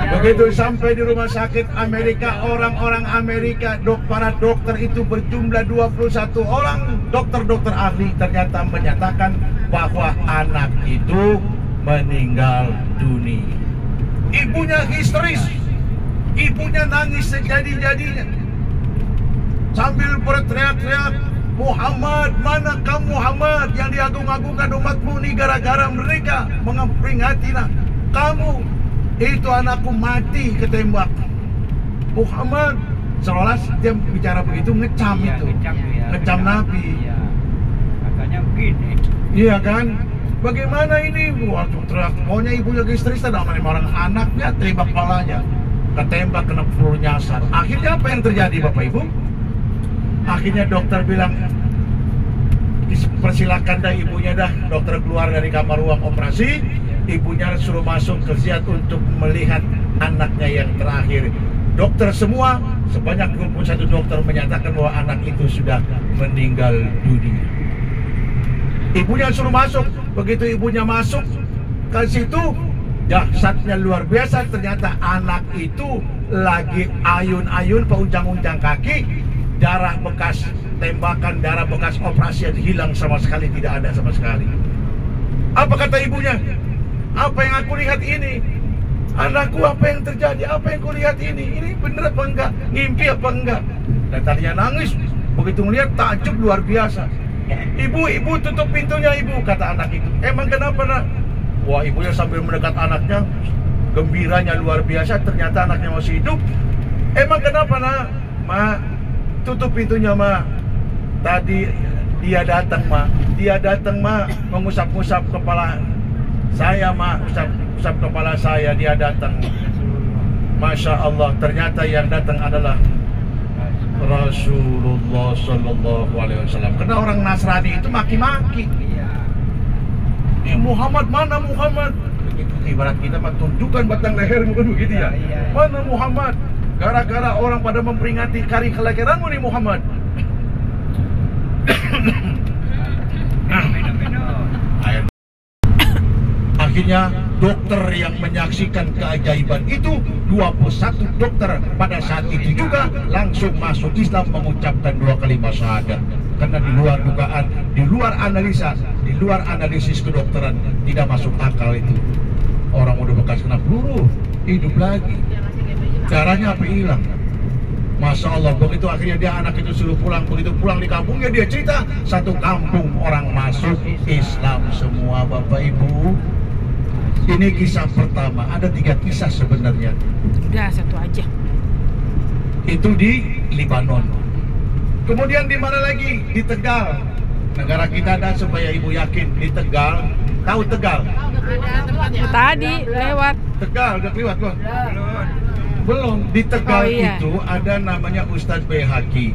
Begitu sampai di rumah sakit Amerika, orang-orang Amerika, para dokter itu berjumlah 21 orang, dokter-dokter ahli ternyata menyatakan bahwa anak itu meninggal dunia. Ibunya histeris, ibunya nangis sejadi-jadinya sambil berteriak-teriak, Muhammad, mana kamu Muhammad yang diagung-agungkan umatmu ini gara-gara mereka memperingati kamu itu anakku mati ketembak. Muhammad seolah dia bicara begitu ngecam itu, ngecam Nabi. Katanya begini. Iya kan? Bagaimana ini? Waktu teriak, maunya ibunya histeris, ada orang anaknya tembak palanya, ketembak kena peluru nyasar. Akhirnya apa yang terjadi Bapak Ibu? Akhirnya dokter bilang, persilakan dah ibunya dah. Dokter keluar dari kamar ruang operasi, ibunya suruh masuk ke Ziyad untuk melihat anaknya yang terakhir. Dokter semua, sebanyak 21 dokter menyatakan bahwa anak itu sudah meninggal dunia. Ibunya suruh masuk. Begitu ibunya masuk ke situ, dahsyatnya luar biasa. Ternyata anak itu lagi ayun-ayun peunjang-unjang kaki, darah bekas tembakan, darah bekas operasi hilang sama sekali, tidak ada sama sekali. Apa kata ibunya? Apa yang aku lihat ini? Anakku, apa yang terjadi? Apa yang aku lihat ini? Ini bener apa enggak? Ngimpi apa enggak? Dan tadinya nangis, begitu melihat takjub luar biasa. Ibu tutup pintunya ibu, kata anak itu. Emang kenapa nak? Wah, ibunya sambil mendekat anaknya, gembiranya luar biasa, ternyata anaknya masih hidup. Emang kenapa nak? Ma, tutup pintunya ma. Tadi dia datang ma, mengusap-usap kepala saya ma, usap kepala saya, dia datang. Masya Allah, ternyata yang datang adalah Rasulullah Sallallahu Alaihi Wasallam. Karena orang Nasrani itu maki-maki. Muhammad, mana Muhammad? Begitu ibarat kita mah tunjukkan batang leher, bukan begitu ya? Mana Muhammad? Gara-gara orang pada memperingati hari kelahiranmu nih Muhammad. Akhirnya dokter yang menyaksikan keajaiban itu, 21 dokter pada saat itu juga langsung masuk Islam mengucapkan 2 kalimat syahadat. Karena di luar dugaan, di luar analisa, di luar analisis kedokteran tidak masuk akal itu. Orang udah bekas kena peluru, hidup lagi. Darahnya apa hilang? Masya Allah, begitu akhirnya dia anak itu suruh pulang. Begitu pulang di kampungnya dia cerita, satu kampung orang masuk Islam semua. Bapak Ibu, ini kisah pertama. Ada 3 kisah sebenarnya. Udah, satu aja. Itu di Libanon. Kemudian di mana lagi? Di Tegal. Negara kita ada, supaya ibu yakin, di Tegal. Tahu Tegal? Tadi lewat. Tegal udah lewat belum? Belum. Di Tegal itu ada namanya Ustadz Baihaqi.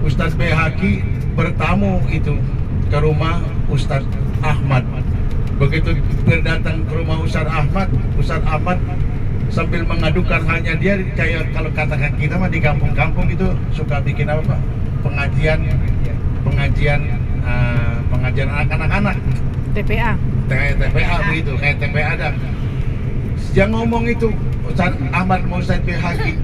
Ustadz Baihaqi bertamu itu ke rumah Ustadz Ahmad. Begitu berdatang ke rumah Ustadz Ahmad sambil mengadukan halnya, dia kayak kalau katakan kita mah di kampung-kampung itu suka bikin apa Pak? Pengajian anak-anak. TPA. TPA begitu, kayak TPA ada. Dia ngomong itu, Ustadz Ahmad mau Ustadz Baihaqi,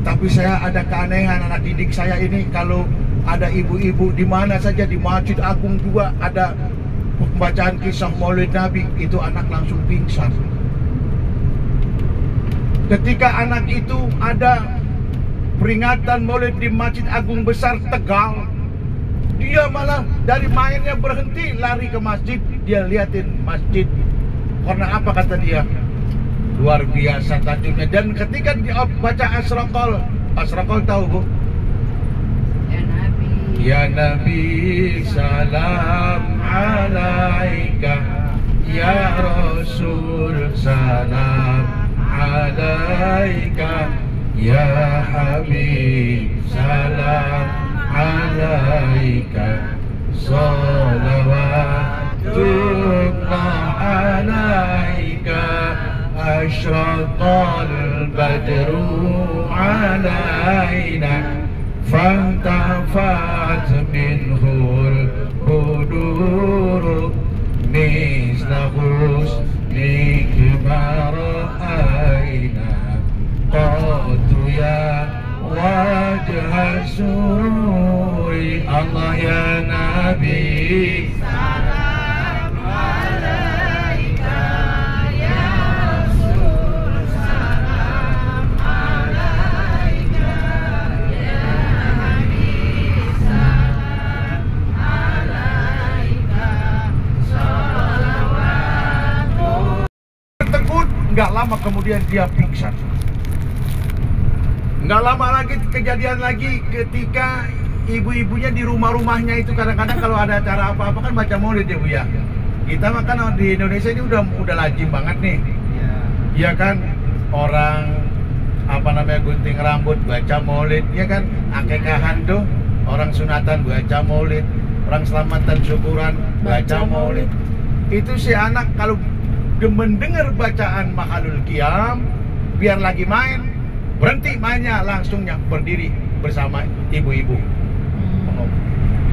tapi saya ada keanehan anak didik saya ini, kalau ada ibu-ibu di mana saja, di Masjid Agung juga ada pembacaan kisah Maulid Nabi, itu anak langsung pingsan. Ketika anak itu ada peringatan Maulid di Masjid Agung Besar Tegal, dia malah dari mainnya berhenti, lari ke masjid, dia liatin masjid. Karena apa kata dia? Luar biasa tajudnya. Dan ketika dia baca Asraqal tahu Bu? Ya Nabi salam alaika, ya Rasul salam alaika, ya Habib salam alaika, salawatullah alaika, asyraqal badru alaina, fantafat minhul buduru, misla husnik mara'aina, qadu ya wajah sururi. Allah ya Nabi salam alaika, ya Rasul salam alaika, ya Nabi salam alaika, salawatu. Bertekun, nggak lama kemudian dia pingsan. Nggak lama lagi kejadian lagi ketika ibu-ibunya di rumah-rumahnya itu kadang-kadang kalau ada acara apa-apa kan baca maulid ya Bu ya. Kita makan di Indonesia ini udah lazim banget nih. Iya kan, orang apa namanya gunting rambut baca maulid, ya kan, akekahan tuh orang sunatan baca maulid, orang selamatan syukuran baca maulid. Itu si anak kalau mendengar bacaan Mahalul Qiyam, biar lagi main, berhenti mainnya, langsungnya berdiri bersama ibu-ibu.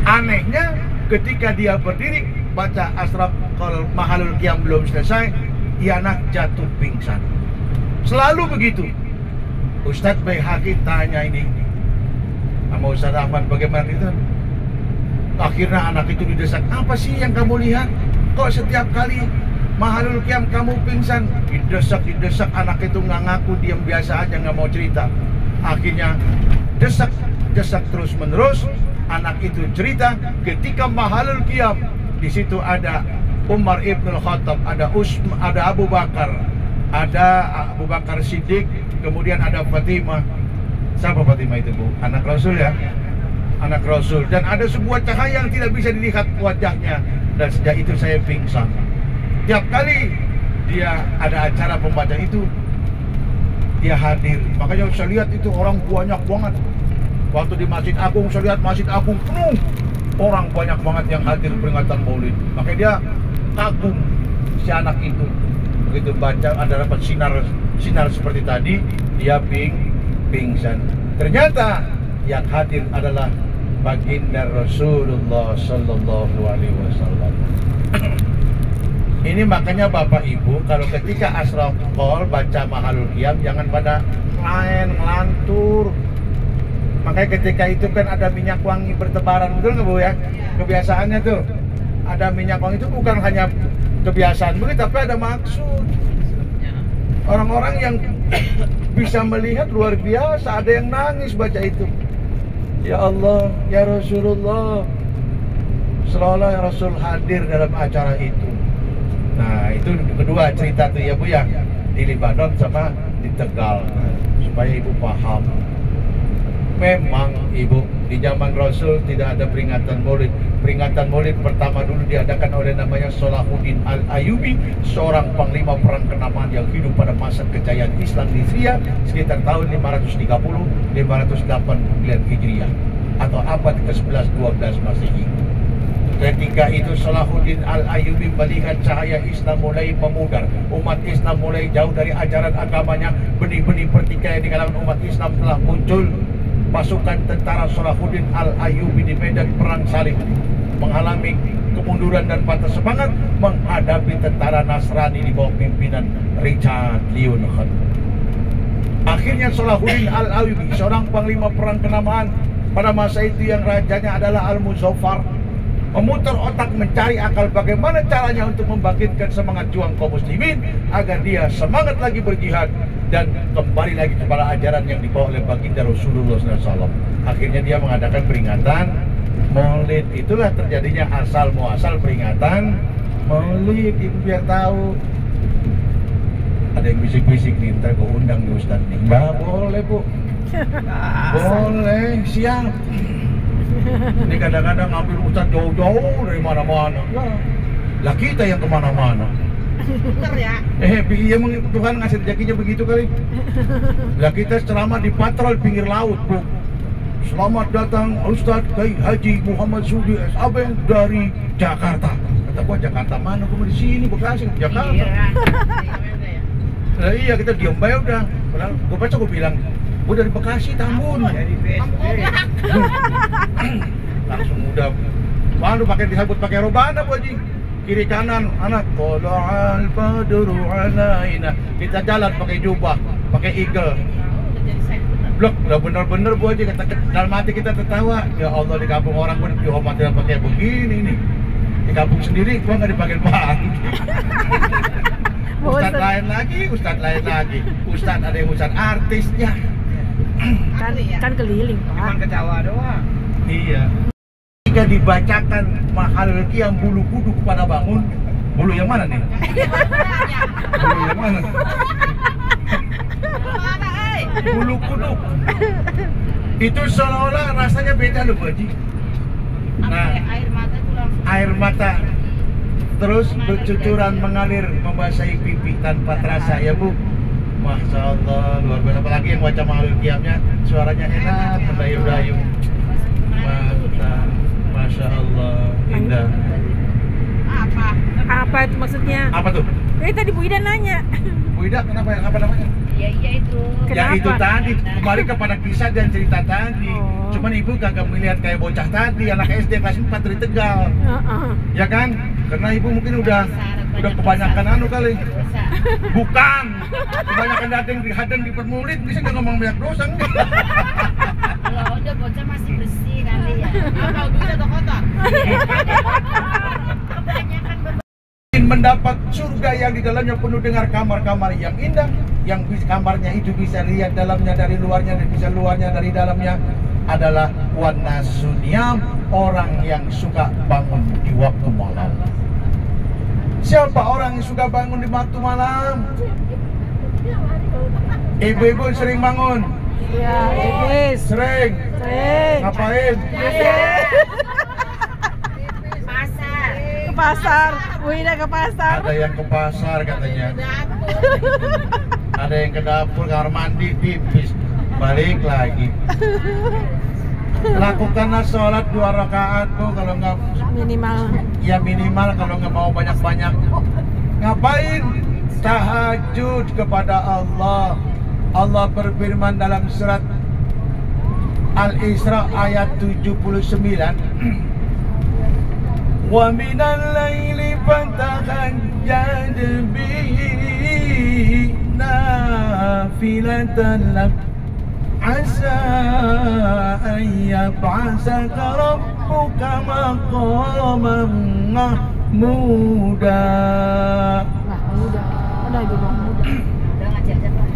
Anehnya ketika dia berdiri baca Asraqal Mahalul Qiyam belum selesai, ia anak jatuh pingsan. Selalu begitu. Ustadz Baihaqi tanya ini sama Ustadz Ahmad, bagaimana itu? Akhirnya anak itu didesak, apa sih yang kamu lihat? Kok setiap kali Mahalul Qiyam kamu pingsan? Didesak, anak itu nggak ngaku, diam biasa aja, nggak mau cerita. Akhirnya desak terus menerus. Anak itu cerita ketika Mahalul Qiyam, di situ ada Umar Ibnul Khattab, ada Abu Bakar, ada Abu Bakar Siddiq, kemudian ada Fatimah. Siapa Fatimah itu Bu? Anak Rasul ya, anak Rasul. Dan ada sebuah cahaya yang tidak bisa dilihat wajahnya. Dan sejak itu saya pingsan. Tiap kali dia ada acara pembacaan itu, dia hadir. Makanya saya lihat itu orang banyak banget. Waktu di Masjid Agung, saya lihat Masjid Agung penuh, orang banyak banget yang hadir peringatan Maulid. Makanya dia kagum si anak itu. Begitu baca ada dapat sinar seperti tadi, dia pingsan. Ternyata yang hadir adalah baginda Rasulullah Sallallahu Alaihi Wasallam. Ini makanya Bapak Ibu kalau ketika asraf qol baca mahalul qiyam jangan pada lain ngelantur. Makanya ketika itu kan ada minyak wangi bertebaran, betul nggak Bu ya? Kebiasaannya tuh ada minyak wangi itu bukan hanya kebiasaan begitu, tapi ada maksud. Orang-orang yang bisa melihat luar biasa, ada yang nangis baca itu. Ya Allah, ya Rasulullah, seolah Rasul hadir dalam acara itu. Nah itu kedua cerita tuh ya Bu ya, di Libanon sama di Tegal, supaya Ibu paham. Memang Ibu di zaman Rasul tidak ada peringatan Maulid. Peringatan Maulid pertama dulu diadakan oleh namanya Salahuddin Al-Ayyubi, seorang panglima perang kenamaan yang hidup pada masa kejayaan Islam di Syria sekitar tahun 530-589 Hijriah atau abad ke-11-12 Masehi. Ketika itu Salahuddin Al-Ayyubi melihat cahaya Islam mulai memudar, umat Islam mulai jauh dari ajaran agamanya, benih-benih pertikaian di kalangan umat Islam telah muncul. Pasukan tentara Salahuddin Al-Ayyubi di medan perang salib mengalami kemunduran dan patah semangat menghadapi tentara Nasrani di bawah pimpinan Richard Lionheart. Akhirnya Salahuddin Al-Ayyubi, seorang panglima perang kenamaan pada masa itu yang rajanya adalah Al-Muzaffar, memutar otak mencari akal bagaimana caranya untuk membangkitkan semangat juang kaum muslimin agar dia semangat lagi berjihad dan kembali lagi kepada ajaran yang dibawa oleh baginda Rasulullah SAW. Akhirnya dia mengadakan peringatan Maulid. Itulah terjadinya asal muasal peringatan Maulid. Ibu biar tahu. Ada yang bisik-bisik nih, ntar gue undang nih Ustadz nih. Nggak boleh Bu. Boleh, siap. Ini kadang-kadang ngambil Ustadz jauh-jauh dari mana-mana. Lah kita yang kemana-mana. Bener ya. Iya Tuhan ngasih rezekinya begitu kali. Lah kita ceramah di patrol pinggir laut Bu. Selamat datang Ustadz Kiai Haji Muhammad Sudi SAB dari Jakarta. Kata gua Jakarta mana? Gua di sini Bekasi, Jakarta. Lah iya kita diem bae udah. Gua baca gua bilang gua dari Bekasi Tambun. Langsung udah. Waduh pakai disambut pakai robana Bu Haji. Kiri kanan anak Tola'al badru alaina. Kita jalan pakai jubah, pakai eagle. Blok, udah bener-bener Bu Haji, kata dalam hati kita tertawa. Ya Allah, di kampung orang pun dihormatin pakai begini nih. Di kampung sendiri gua nggak dipanggil Pak. Ustadz lain lagi, Ustadz lain lagi. Ustadz ada yang Ustadz artisnya. Kan keliling Pak. Cuman ketawa doang. Iya. Jika dibacakan mahalul qiyam bulu kuduk pada bangun, bulu yang mana nih? Bulu yang mana? Bulu kuduk. Itu seolah-olah rasanya beda loh Bu Haji. Nah, air mata terus bercucuran mengalir membasahi pipi tanpa terasa ya Bu. Masya Allah, luar biasa. Apalagi yang baca mahalul qiyamnya suaranya enak, mendayung-dayung. Mantap. Masya Allah, indah. Apa itu maksudnya? Apa tuh? Tadi Bu Ida nanya. Bu Ida kenapa? Apa namanya? Iya itu. Yang itu tadi, kembali kepada kisah dan cerita tadi. Oh. Cuman ibu kagak melihat kayak bocah tadi, anak SD kelas 4 dari Tegal. Ya kan? Karena ibu mungkin udah kebanyakan anu kali. Bukan. Kebanyakan hadang dipermulit, bisa nggak ngomong banyak dosa enggak? Kalau udah bocah masih bersih kali ya. Kalau duit atau kotor? Kebanyakan mendapat surga yang di dalamnya penuh dengan kamar-kamar yang indah, yang kamarnya itu bisa lihat dalamnya dari luarnya dan bisa luarnya dari dalamnya, adalah wanasuniam, orang yang suka bangun di waktu malam. Siapa orang yang suka bangun di waktu malam? Ibu-ibu sering bangun? Iya, Iblis. Sering. Ngapain? Ke pasar. Bu Ida ke pasar. Ada yang ke pasar katanya. Ada yang ke dapur, kamar mandi, pipis. Balik lagi. Lakukanlah sholat 2 rakaat Bu, kalau nggak Minimal. ya minimal, kalau nggak mau banyak-banyak. Ngapain? Tahajud kepada Allah. Allah berfirman dalam surat Al-Isra ayat 79. Wa minal laili fantahajjad fatahajjad bihi nafilatan lak asa an yab'asaka rabbuka maqaman mahmuda. Muda. Ada ibu bang muda. Udah ngaji aja Pak.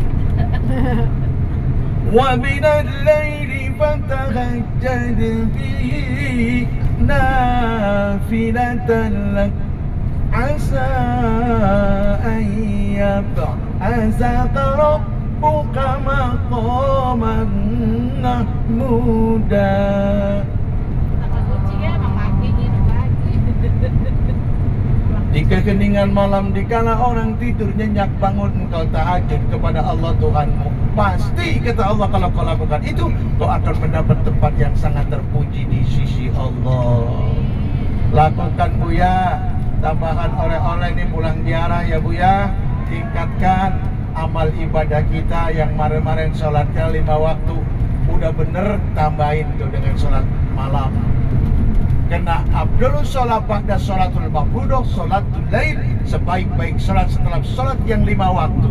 Wa minal laili fatahajjad bihi nafilatan lak asa an yab'asaka rabbuka maqaman mahmuda. Apa kuncinya emang pagi gitu pagi. Di keheningan malam dikala orang tidur nyenyak bangun engkau tahajud kepada Allah Tuhanmu. Pasti kata Allah kalau kau lakukan itu kau akan mendapat tempat yang sangat terpuji di sisi Allah. Lakukan Buya. Tambahan oleh-oleh ini pulang ziarah ya Buya. Tingkatkan amal ibadah kita yang kemarin-kemarin sholatnya 5 waktu. Udah bener tambahin tuh dengan sholat malam. Karena Abdul sholat ba'da sholatul mafruḍah, sholatul lail, sebaik-baik sholat setelah sholat yang 5 waktu.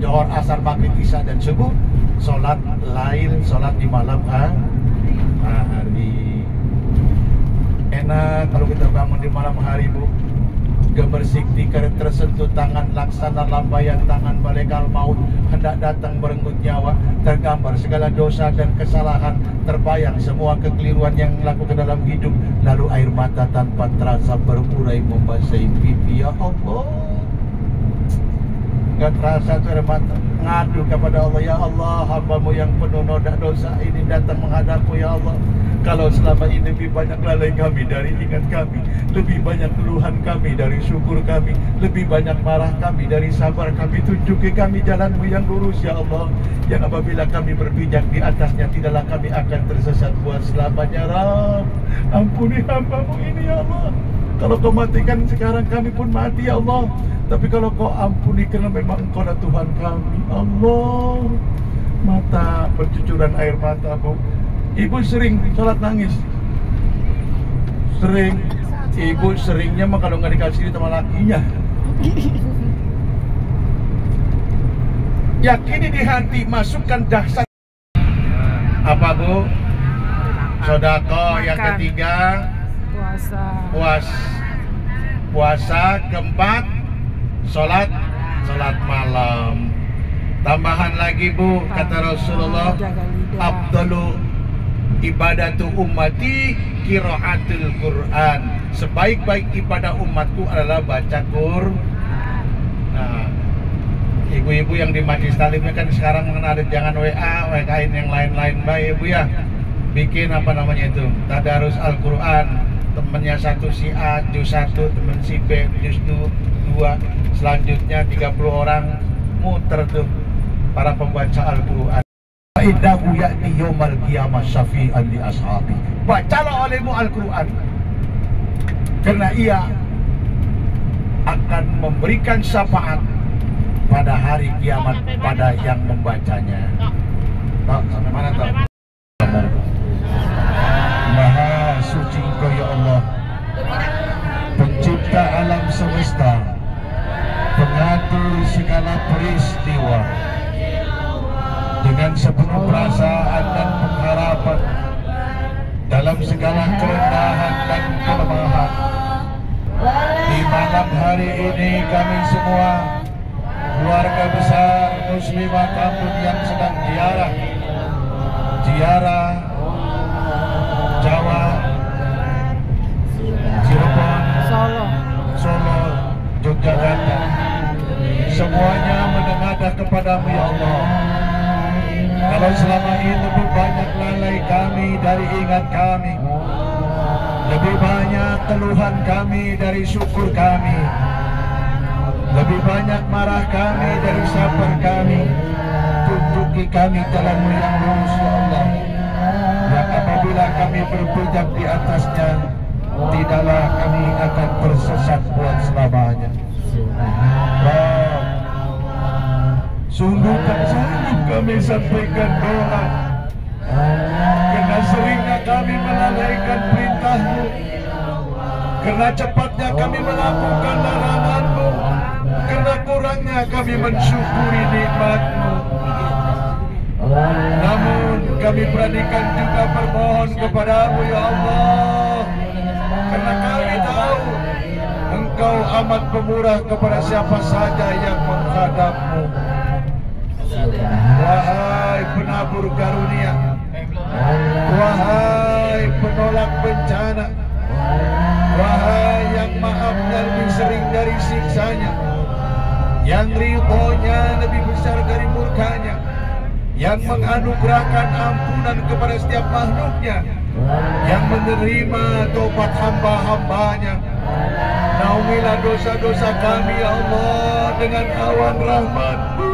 Zuhur, asar, maghrib, isya dan subuh. Sholat lail, sholat di malam hari. Enak kalau kita bangun di malam hari Bu. Gemersik tikar tersentuh tangan laksana lambaian tangan malaikat maut hendak datang merenggut nyawa, tergambar segala dosa dan kesalahan, terbayang semua kekeliruan yang lakukan dalam hidup, lalu air mata tanpa terasa berurai membasahi pipi. Ya Allah, nggak terasa tuh air mata, ngadu kepada Allah. Ya Allah, hamba-Mu yang penuh noda dosa ini datang menghadap-Mu ya Allah. Kalau selama ini lebih banyak lalai kami dari ingat kami, lebih banyak keluhan kami dari syukur kami, lebih banyak marah kami dari sabar kami, tunjuki kami jalan-Mu yang lurus ya Allah, yang apabila kami berpijak di atasnya tidaklah kami akan tersesat buat selamanya. Rabb, ampuni hamba-Mu ini ya Allah. Kalau Kau matikan sekarang kami pun mati ya Allah, tapi kalau Kau ampuni karena memang Engkau adalah Tuhan kami Allah. Mata bercucuran air mata Bu. Ibu sering sholat nangis. Sering. Ibu seringnya mah kalau nggak dikasih sama lakinya. Yakini di hati, masukkan dahsyat. Apa Bu? Sodako. Yang ketiga puasa. Keempat sholat malam. Tambahan lagi Bu, kata Rasulullah, afdalu ibadatu ummati qiraatul Quran. Sebaik-baik ibadah umatku adalah baca Quran. Nah, ibu-ibu yang di majlis talimnya kan sekarang mengenal jangan WA-in yang lain-lain baik Ibu ya. Bikin apa namanya itu? Tadarus Al-Quran. Temennya satu si A, juz 1, temen si B, juz 2. Selanjutnya 30 orang muter tuh para pembaca Al-Quran. Innahu ya'ti yaumal qiyamah syafi'an li ashabi. Bacalah olehmu Al-Quran, karena ia akan memberikan syafaat pada hari kiamat pada yang membacanya. Tak sampai mana tak? Maha suci Engkau ya Allah, pencipta alam semesta, pengatur segala peristiwa. Dengan sepenuh perasaan dan pengharapan, dalam segala kerendahan dan kelemahan, di malam hari ini kami semua keluarga besar muslimah kampung yang sedang ziarah Jawa, Cirebon, Solo, Yogyakarta, semuanya menengadah kepadamu ya Allah. Kalau selama ini lebih banyak lalai kami dari ingat kami, lebih banyak keluhan kami dari syukur kami, lebih banyak marah kami dari sabar kami, tunjuki kami jalan-Mu yang lurus ya Allah, yang apabila kami berpijak di atasnya tidaklah kami akan tersesat buat selamanya. Sungguh tak sanggup kami sampaikan doa, karena seringnya kami melalaikan perintah-Mu, karena cepatnya kami melakukan larangan-Mu. Mana kurangnya kami mensyukuri nikmat-Mu. Namun kami beranikan juga bermohon kepada-Mu ya Allah, karena kami tahu Engkau amat pemurah kepada siapa saja yang menghadap-Mu. Wahai penabur karunia, wahai penolak bencana, wahai yang maafnya lebih sering dari siksanya, yang ridhonya lebih besar dari murkanya, yang menganugerahkan ampunan kepada setiap makhluknya, yang menerima tobat hamba-hambanya. Naungilah dosa-dosa kami ya Allah dengan awan rahmat-Mu.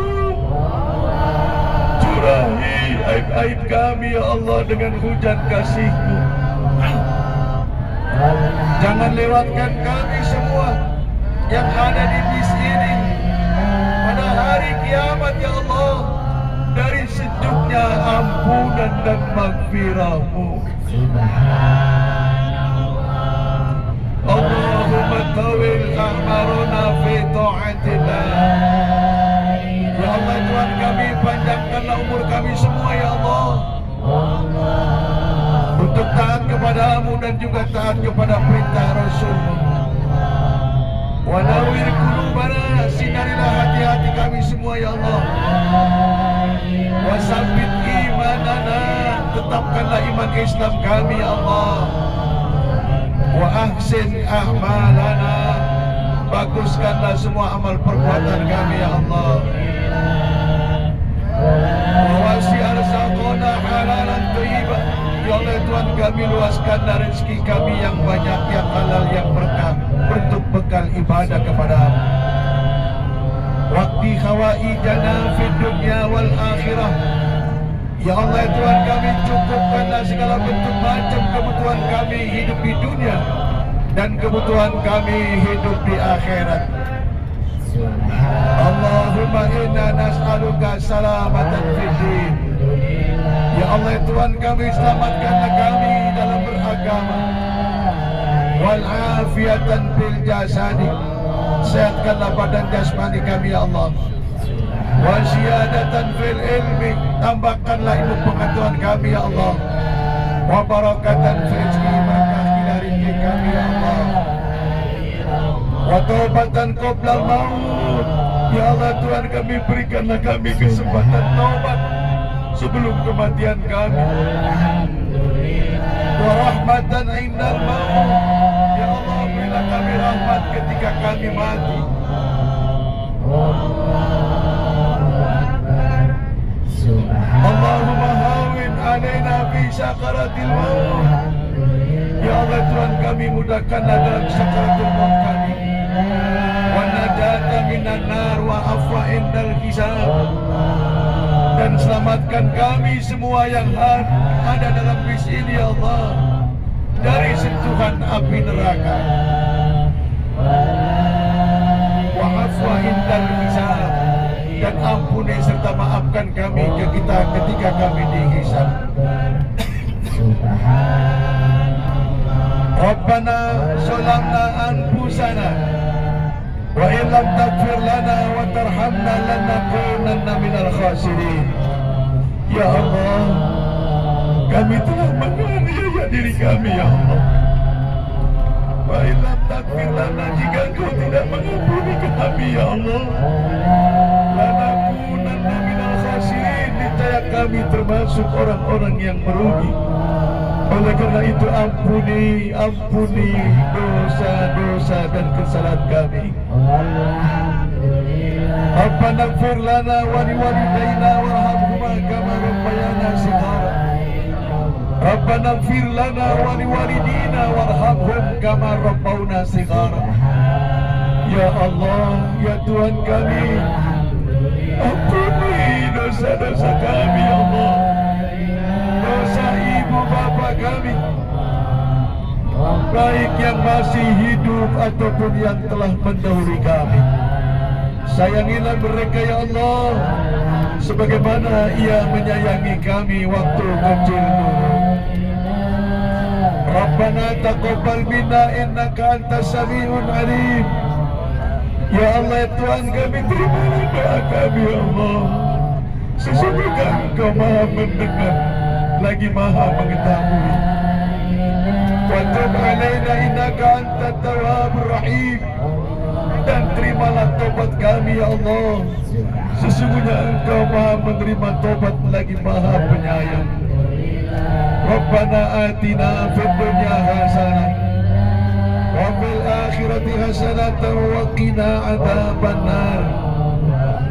Curahi aib-aib kami ya Allah dengan hujan kasih-Mu. Jangan lewatkan kami semua yang ada di bis ini pada hari kiamat ya Allah dari sejuknya ampunan dan magfirah-Mu. Allahumma tawil a'maruna fi ta'atillah. Ya Allah Tuhan kami, panjangkanlah umur kami semua ya Allah, untuk taat kepada-Mu dan juga taat kepada perintah Rasul-Mu. Wa nawwir qulubana, sinarilah hati-hati kami semua ya Allah. Wa sabbit imanana, tetapkanlah iman Islam kami ya Allah. Wa ahsin a'malana, baguskanlah semua amal perbuatan kami ya Allah. Wa wasi' arzaqana halalan thayyiban, ya Allah Tuhan kami, luaskanlah rezeki kami yang banyak, yang halal, yang berkah, untuk bekal ibadah kepada-Mu. Waqti khawaijana fid dunya wal akhirah, ya Allah Tuhan kami, cukupkanlah segala bentuk macam kebutuhan kami hidup di dunia dan kebutuhan kami hidup di akhirat. Allahumma inna nas'aluka salamatan fid din. Ya Allah Tuhan kami, selamatkanlah kami dalam beragama. Wal afiatan fil jasadi, sehatkanlah badan jasmani kami ya Allah. Wa ziyadatan fil ilmi, tambahkanlah ilmu pengetahuan kami ya Allah. Wa barakatan fil rizqi, berkah dari rezeki kami ya Allah. Wa taubatan qoblal maut, ya Allah Tuhan kami, berikanlah kami kesempatan taubat sebelum kematian kami. Wa rahmatan indal maut, ya Allah berilah kami rahmat ketika kami mati. Allahumma hawin alaina fi sakaratil maut, ya Allah Tuhan kami, mudahkanlah dalam sakaratul maut kami. Wa najata minan nar wa afwa indal hisab, dan selamatkan kami semua yang ada dalam bis ini ya Allah dari sentuhan api neraka. Wa afwa indal hisab, dan ampuni serta maafkan kami ketika kami dihisab. Rabbana zalamna anfusana wa in lam taghfir lana wa tarhamna lanakunanna minal khasirin. Ya Allah, kami telah menganiaya diri kami ya Allah. Wa in lam taghfir lana, jika Engkau tidak mengampuni kami ya Allah, lanakunanna minal khasirin, niscaya kami termasuk orang-orang yang merugi. Oleh karena itu ampuni dosa-dosa dan kesalahan kami. Rabbana ighfir lana wa liwalidayna warhamhuma kama rabbayana shighara. Rabbana ighfir lana wa liwalidina warhamhum kama rabbawna shighara. Ya Allah, ya Tuhan kami, ampuni dosa-dosa kami ya Allah, dosa ibu bapa kami, baik yang masih hidup ataupun yang telah mendahului kami. Sayangilah mereka ya Allah, sebagaimana Ia menyayangi kami waktu kecil dulu. Rabbana taqabbal minna innaka antas sami'un alim Ya Allah ya Tuhan kami, terimalah doa kami ya Allah. Sesungguhnya Engkau maha mendengar lagi maha mengetahui. Wa tub alaina innaka antat tawwabur rahim. Dan terimalah tobat kami ya Allah. Sesungguhnya Engkau maha menerima tobat lagi maha penyayang. Rabbana atina fid dunya hasanah wa fil akhirati hasanatan wa qina adzabannar.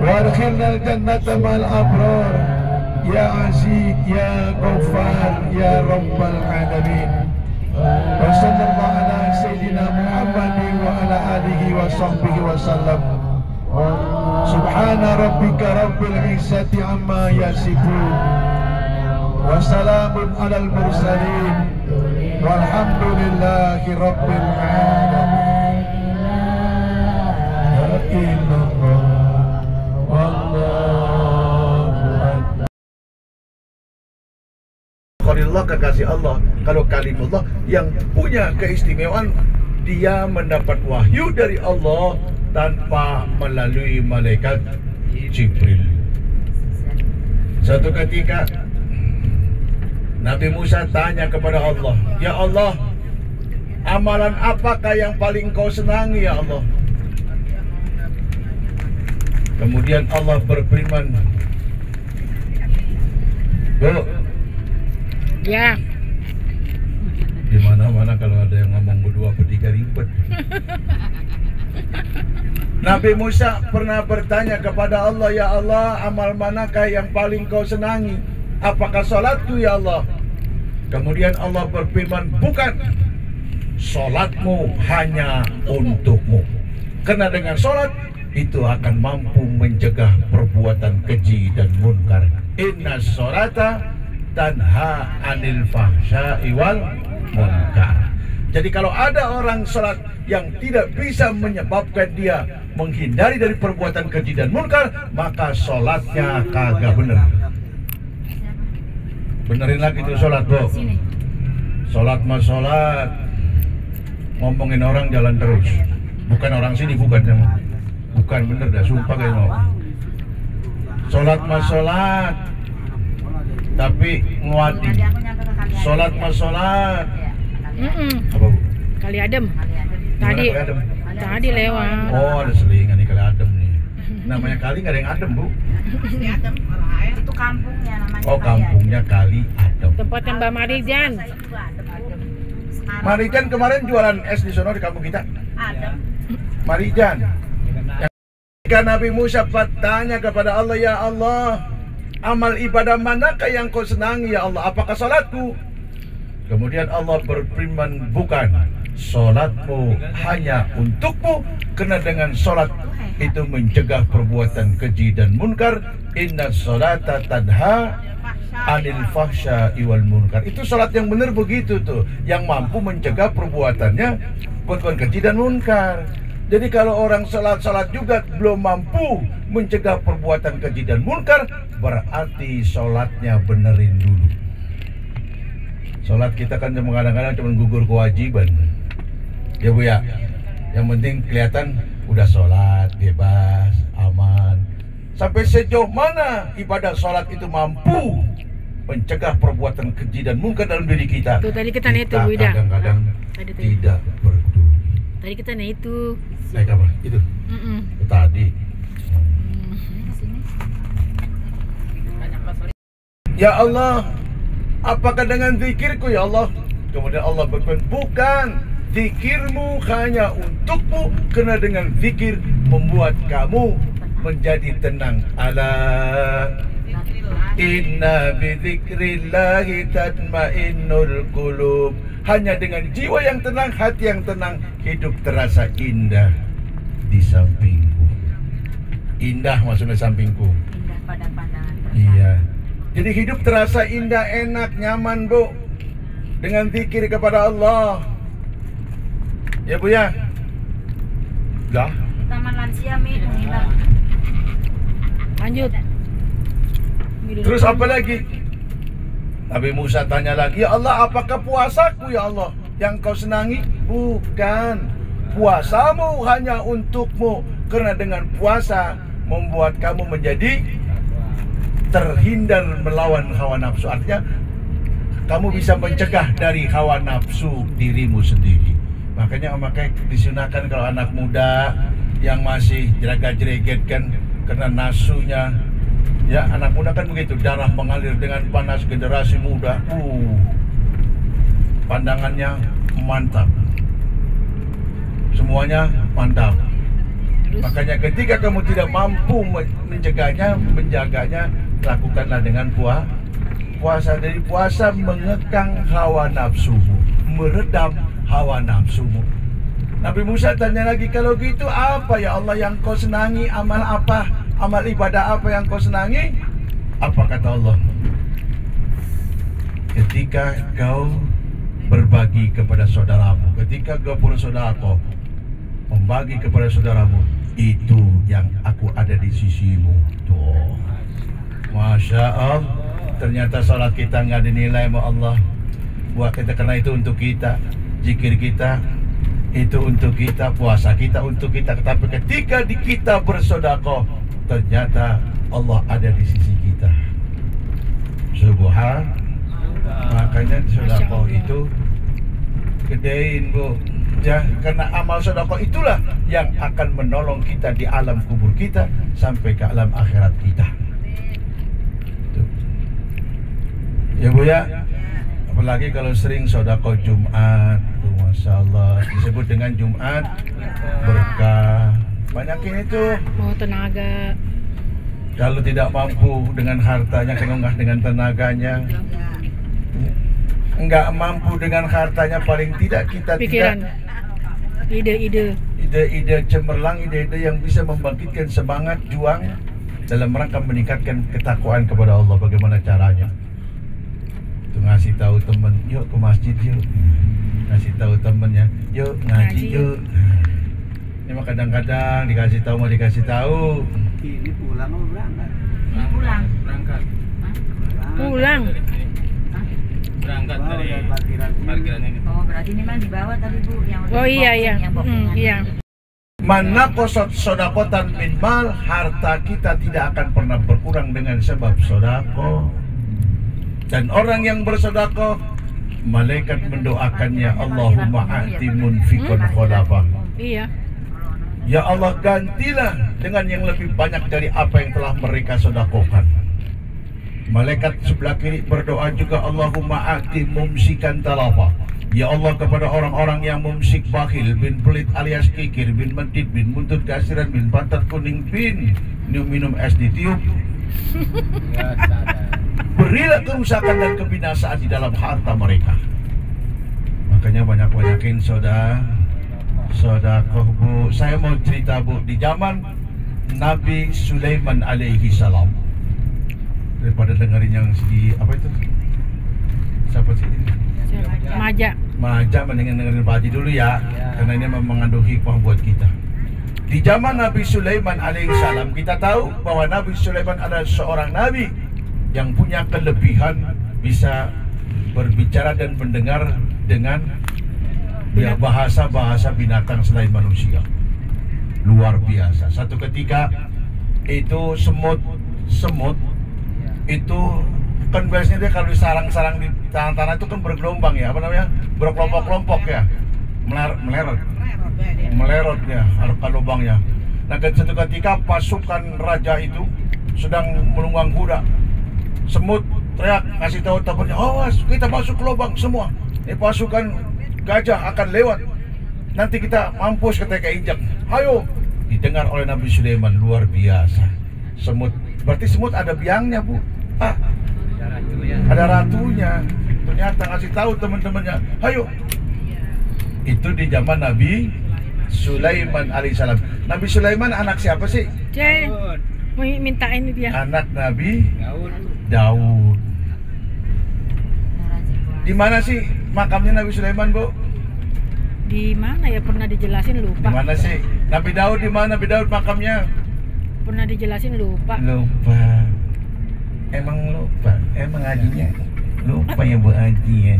Warkhilna al-jannata ma'al abrar. Ya Aziz, Ya Ghaffar, Ya Rabbal Alamin. Wa sallallahu ala Sayyidina Muhammadin wa ala alihi wa sahbihi wa sallam. Subhana rabbika rabbil izzati amma yasifun. Wa salamun alal mursalin. Walhamdulillahi rabbil alamin. La ilaha Allah, kekasih Allah. Kalau kalimullah yang punya keistimewaan, dia mendapat wahyu dari Allah tanpa melalui malaikat Jibril. Satu ketika Nabi Musa tanya kepada Allah, ya Allah, amalan apakah yang paling kau senangi ya Allah? Kemudian Allah berfirman, Bu, ya. Di mana-mana kalau ada yang ngomong berdua bertiga ribet. Nabi Musa pernah bertanya kepada Allah, ya Allah, amal manakah yang paling kau senangi? Apakah salatku ya Allah? Kemudian Allah berfirman, bukan, salatmu hanya untukmu. Karena dengan salat itu akan mampu mencegah perbuatan keji dan munkar. Inna sholata tanha anil fahsya'i wal munkar. Jadi kalau ada orang salat yang tidak bisa menyebabkan dia menghindari dari perbuatan keji dan munkar, maka salatnya kagak bener. Benerin lagi tuh salat, Bu. Salat mah salat, ngomongin orang jalan terus. Bukan orang sini, bukan yang bukan bener dah, sumpah kayak mau. Salat mah salat, tapi nguati. Salat mah salat. Apa, Bu? Kali adem. Gimana Kali Adem? Tadi lewat. Oh, ada selingan nih Kali Adem nih. Namanya kali nggak ada yang adem, Bu. Itu kampungnya namanya. Oh, kampungnya Kali Adem. Tempatnya Mbak Marijan. Marijan kemarin jualan es di sono di kampung kita. Adem. Marijan. Ketika Nabi Musa bertanya kepada Allah, ya Allah, amal ibadah manakah yang kau senangi ya Allah? Apakah salatku? Kemudian Allah berfirman, bukan, salatmu hanya untukmu, karena dengan salat itu mencegah perbuatan keji dan munkar. Inna sholata tanha anil fahsya'i wal munkar. Itu salat yang benar begitu tuh, yang mampu mencegah perbuatannya perbuatan keji dan munkar. Jadi kalau orang salat juga belum mampu mencegah perbuatan keji dan munkar, berarti salatnya benerin dulu. Salat kita kan kadang-kadang cuma gugur kewajiban, ya Bu ya. Yang penting kelihatan udah salat bebas, aman. Sampai sejauh mana ibadah salat itu mampu mencegah perbuatan keji dan munkar dalam diri kita? Tuh tadi kita itu Bu Ida. Kadang-kadang tidak peduli. Tadi kita itu. Naik apa? Itu? Tadi. Ya Allah, apakah dengan zikirku ya Allah? Kemudian Allah berfirman, bukan, zikirmu hanya untukmu, karena dengan zikir membuat kamu menjadi tenang. Ala inna bidzikrillahi tatmainnul qulub. Hanya dengan jiwa yang tenang, hati yang tenang, hidup terasa indah di sampingku. Indah maksudnya sampingku. Indah pada pandangan. Iya. Jadi hidup terasa indah, enak, nyaman, Bu, dengan zikir kepada Allah. Ya Bu ya. Dah. Taman lansia minum hilang. Lanjut. Terus apa lagi? Nabi Musa tanya lagi, ya Allah, apakah puasaku ya Allah yang kau senangi? Bukan, puasamu hanya untukmu, karena dengan puasa membuat kamu menjadi terhindar melawan hawa nafsu. Artinya kamu bisa mencegah dari hawa nafsu dirimu sendiri. Makanya disunahkan kalau anak muda yang masih jeragat-jereget kan karena nafsunya. Ya, anak muda kan begitu, darah mengalir dengan panas, generasi muda. Pandangannya mantap. Semuanya mantap. Makanya ketika kamu tidak mampu menjaganya, lakukanlah dengan puasa. Dari puasa mengekang hawa nafsumu, meredam hawa nafsumu. Nabi Musa tanya lagi, kalau gitu apa ya Allah yang kau senangi? Amal apa? Amal ibadah apa yang kau senangi? Apa kata Allah? Ketika kau berbagi kepada saudaramu, ketika kau bersedekah, membagi kepada saudaramu, itu yang aku ada di sisimu. Tuh, Masya Allah. Ternyata salat kita nggak dinilai sama Allah. Buat kita, karena itu untuk kita. Zikir kita itu untuk kita, puasa kita untuk kita. Tapi ketika kita bersedekah, ternyata Allah ada di sisi kita. Subhan. Makanya sedekah itu gedein, Bu. Ya, karena amal sedekah itulah yang akan menolong kita di alam kubur kita sampai ke alam akhirat kita. Tuh. Ya, Bu ya. Apalagi kalau sering sedekah Jumat, tuh, Masya Allah, disebut dengan Jumat berkah. Banyakin itu. Mau tenaga. Kalau tidak mampu dengan hartanya, kenongah dengan tenaganya. Enggak mampu dengan hartanya, paling tidak kita Pikiran. Ide-ide cemerlang, ide-ide yang bisa membangkitkan semangat juang dalam rangka meningkatkan ketakwaan kepada Allah. Bagaimana caranya? Itu ngasih tahu teman, yuk ke masjid yuk. Ngasih tahu temennya, yuk ngaji yuk. Ini mah kadang-kadang dikasih tahu mau dikasih tahu. Ini pulang atau berangkat? Berangkat. Pulang. Berangkat dari parkiran ini. Oh, berarti ini mah di bawah tadi, Bu, yang Oh iya. Iya. Mana kosot sodakotan min mal, harta kita tidak akan pernah berkurang dengan sebab sodako. Dan orang yang bersedekah, malaikat mendoakannya, Allahumma a'ti munfikun khulafah. Iya. Ya Allah, gantilah dengan yang lebih banyak dari apa yang telah mereka sedekahkan. Malaikat sebelah kiri berdoa juga, Allahumma a'ti mumsikan talafah. Ya Allah, kepada orang-orang yang mumsik, bakhil, bin pelit alias kikir, bin medit, bin muntut kasiran, bin pantat kuning, bin minum es ditiup. Berilah kerusakan dan kebinasaan di dalam harta mereka. Makanya banyak-banyakin sedekah, Bu. Saya mau cerita, Bu, di zaman Nabi Sulaiman alaihi salam. Daripada dengerin yang si apa itu? Siapa sih ini? Maja, mendingan dengerin Pak Haji dulu ya, karena ini mengandung hikmah buat kita. Di zaman Nabi Sulaiman alaihissalam, kita tahu bahwa Nabi Sulaiman adalah seorang nabi yang punya kelebihan bisa berbicara dan mendengar dengan bahasa-bahasa binatang selain manusia. Luar biasa. Satu ketika itu semut itu kan biasanya dia kalau di sarang-sarang di tanah-tanah itu kan bergelombang ya, apa namanya, berkelompok-kelompok ya, melerot ya, ada lubangnya. Nah, satu ketika pasukan raja itu sedang menunggang kuda, semut teriak kasih tahu temannya, awas kita masuk ke lubang semua, ini pasukan gajah akan lewat, nanti kita mampus ketika injak, ayo. Didengar oleh Nabi Sulaiman, luar biasa. Semut, berarti semut ada biangnya, Bu. Ada ratunya. Ternyata ngasih tahu teman-temannya, ayo. Itu di zaman Nabi Sulaiman alaihissalam. Nabi Sulaiman anak siapa sih? Mau minta ini dia. Anak Nabi Daud. Di mana sih makamnya Nabi Sulaiman, Bu? Di mana ya, pernah dijelasin lupa. Di mana sih? Nabi Daud di mana Nabi Daud makamnya? Pernah dijelasin lupa. Lupa. Emang lupa. Emang Hajinya lupa ya Bu Haji ya.